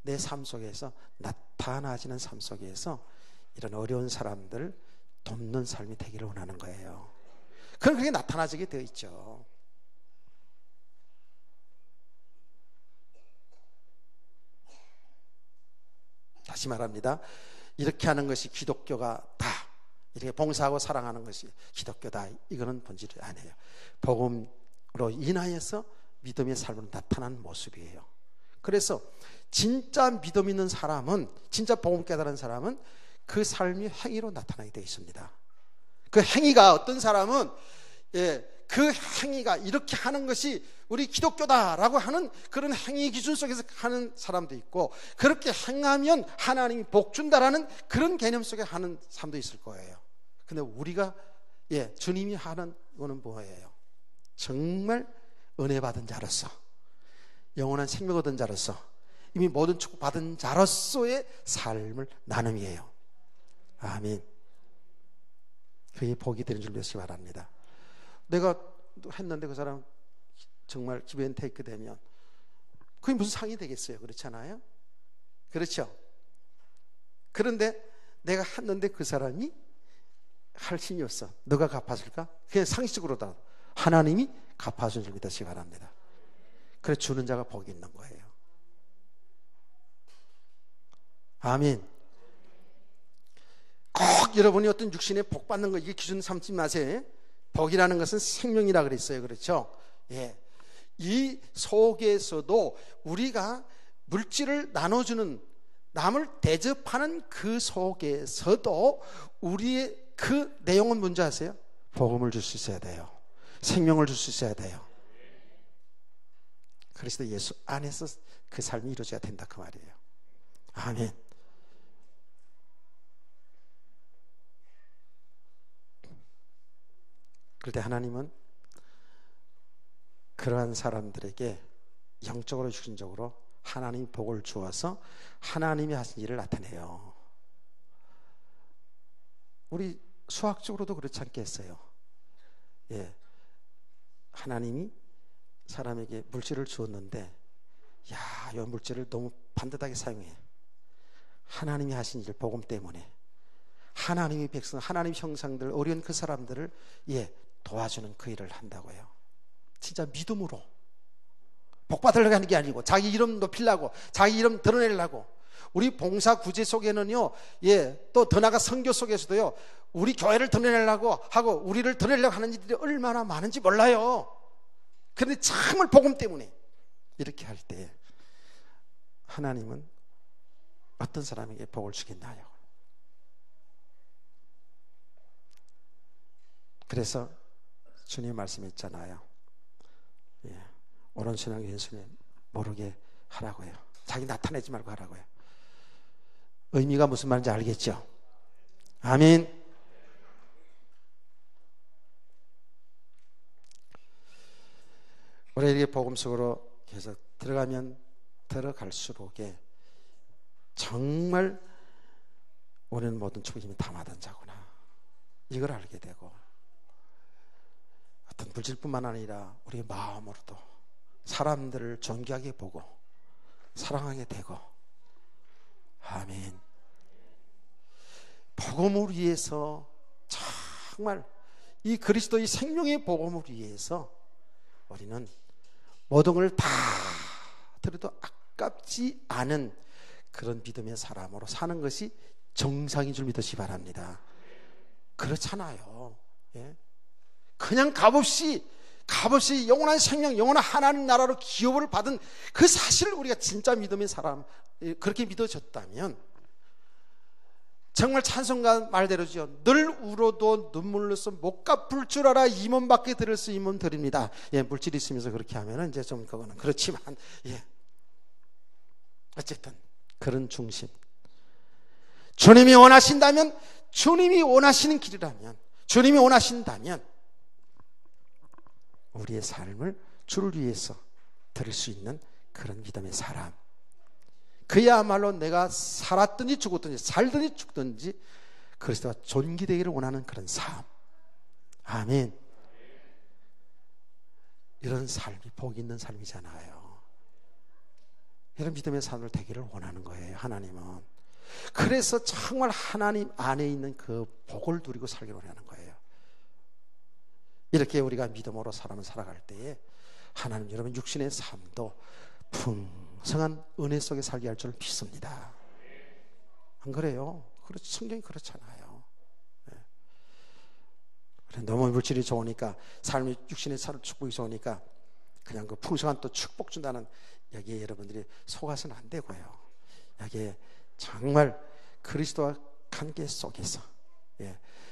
내 삶 속에서 나타나지는 삶 속에서 이런 어려운 사람들 돕는 삶이 되기를 원하는 거예요. 그럼 그게 나타나지게 되어 있죠. 다시 말합니다. 이렇게 하는 것이 기독교가 다, 이렇게 봉사하고 사랑하는 것이 기독교다, 이거는 본질이 아니에요. 복음으로 인하여서 믿음의 삶으로 나타나는 모습이에요. 그래서 진짜 믿음 있는 사람은, 진짜 복음 깨달은 사람은 그 삶이 행위로 나타나게 되어 있습니다. 그 행위가, 어떤 사람은 그 행위가 이렇게 하는 것이 우리 기독교다라고 하는 그런 행위 기준 속에서 하는 사람도 있고, 그렇게 행하면 하나님이 복 준다라는 그런 개념 속에 하는 사람도 있을 거예요. 근데 우리가 주님이 하는 거는 뭐예요? 정말 은혜 받은 자로서, 영원한 생명 얻은 자로서, 이미 모든 축복 받은 자로서의 삶을 나눔이에요. 아멘. 그게 복이 되는 줄 믿으시기 바랍니다. 내가 했는데 그 사람 정말 기브 앤 테이크 되면 그게 무슨 상이 되겠어요? 그렇잖아요? 그렇죠? 그런데 내가 했는데 그 사람이 할 힘이 없어. 너가 갚아줄까? 그냥 상식적으로다. 하나님이 갚아주는 줄 믿으시기 바랍니다. 그래 주는 자가 복이 있는 거예요. 아멘. 꼭 여러분이 어떤 육신의 복 받는 거 이게 기준 삼지 마세요. 복이라는 것은 생명이라 그랬어요. 그렇죠? 예. 이 속에서도 우리가 물질을 나눠주는, 남을 대접하는 그 속에서도 우리의 그 내용은 뭔지 아세요? 복음을 줄 수 있어야 돼요. 생명을 줄 수 있어야 돼요. 그리스도 예수 안에서 그 삶이 이루어져야 된다 그 말이에요. 아멘. 그런데 하나님은 그러한 사람들에게 영적으로 육신적으로 하나님이 복을 주어서 하나님이 하신 일을 나타내요. 우리 수학적으로도 그렇지 않겠어요? 예, 하나님이 사람에게 물질을 주었는데 야, 이 물질을 너무 반듯하게 사용해. 하나님이 하신 일, 복음 때문에 하나님의 백성, 하나님의 형상들, 어려운 그 사람들을 도와주는 그 일을 한다고요. 진짜 믿음으로 복 받으려고 하는 게 아니고 자기 이름 높이려고, 자기 이름 드러내려고. 우리 봉사 구제 속에는요, 또 더 나아가 선교 속에서도요, 우리 교회를 드러내려고 하고 우리를 드러내려고 하는 일들이 얼마나 많은지 몰라요. 그런데 정말 복음 때문에 이렇게 할 때 하나님은 어떤 사람에게 복을 주겠나요? 그래서 주님 말씀했잖아요. 오른손이랑 왼손이 모르게 하라고요. 자기 나타내지 말고 하라고요. 의미가 무슨 말인지 알겠죠? 아멘. 우리에게 복음 속으로 계속 들어가면 들어갈수록에 정말 우리는 모든 축복의 힘이 담아든 자구나, 이걸 알게 되고, 어떤 물질뿐만 아니라 우리의 마음으로도 사람들을 존귀하게 보고 사랑하게 되고. 아멘. 복음을 위해서, 정말 이 그리스도의 생명의 복음을 위해서 우리는 모든 걸 다 들어도 아깝지 않은 그런 믿음의 사람으로 사는 것이 정상인 줄 믿으시기 바랍니다. 그렇잖아요. 그냥 값없이 영원한 생명, 영원한 하나님 나라로 기업을 받은 그 사실을 우리가 진짜 믿음의 사람, 그렇게 믿어졌다면 정말 찬송가 말대로죠. 늘 울어도 눈물로써 못 갚을 줄 알아 임원밖에 들을 수 임원 드립니다. 물질이 있으면서 그렇게 하면은 이제 좀 그거는 그렇지만, 어쨌든 그런 중심, 주님이 원하신다면, 주님이 원하시는 길이라면, 주님이 원하신다면 우리의 삶을 주를 위해서 드릴 수 있는 그런 믿음의 사람, 그야말로 내가 살았든지 죽었든지 살든지 죽든지 그리스도가 존귀되기를 원하는 그런 삶. 아멘. 이런 삶이 복 있는 삶이잖아요. 이런 믿음의 삶을 되기를 원하는 거예요, 하나님은. 그래서 정말 하나님 안에 있는 그 복을 누리고 살기를 원하는 거예요. 이렇게 우리가 믿음으로 사람을 살아갈 때에 하나님, 여러분 육신의 삶도 풍성한 은혜 속에 살게 할 줄 믿습니다. 안 그래요? 성경이 그렇잖아요. 너무 물질이 좋으니까, 삶이 육신의 삶 축복이 좋으니까 그냥 그 풍성한 또 축복 준다는 여기에 여러분들이 속아서는 안 되고요. 여기에 정말 그리스도와 관계 속에서,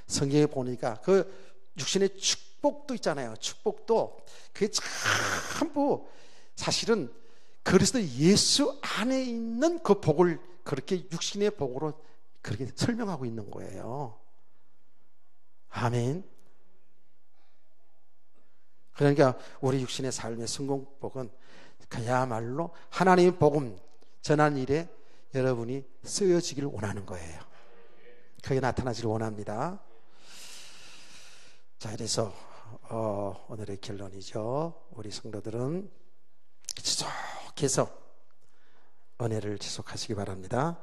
성경에 보니까 그 육신의 축복도 있잖아요. 축복도 그게 전부 사실은 그리스도 예수 안에 있는 그 복을 그렇게 육신의 복으로 그렇게 설명하고 있는 거예요. 아멘. 그러니까 우리 육신의 삶의 성공복은 그야말로 하나님의 복음 전하는 일에 여러분이 쓰여지기를 원하는 거예요. 그게 나타나기를 원합니다. 자, 그래서 오늘의 결론이죠. 우리 성도들은 지속해서 은혜를 지속하시기 바랍니다.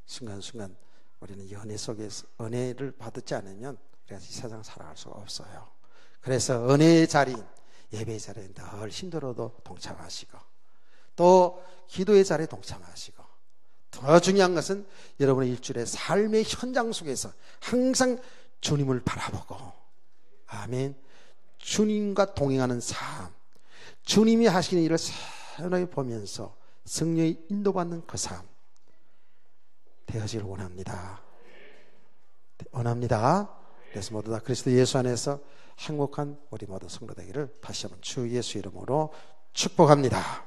순간순간 우리는 이 은혜 속에서 은혜를 받지 않으면 우리가 이 세상 살아갈 수가 없어요. 그래서 은혜의 자리인 예배의 자리에 늘 힘들어도 동참하시고 또 기도의 자리에 동참하시고 더 중요한 것은 여러분의 일주일의 삶의 현장 속에서 항상 주님을 바라보고 아멘. 주님과 동행하는 삶, 주님이 하시는 일을 선하게 보면서 성령의 인도받는 그 삶 되어지길 원합니다. 그래서 모두 다 그리스도 예수 안에서 행복한 우리 모든 성도 되기를 다시 한번 주 예수 이름으로 축복합니다.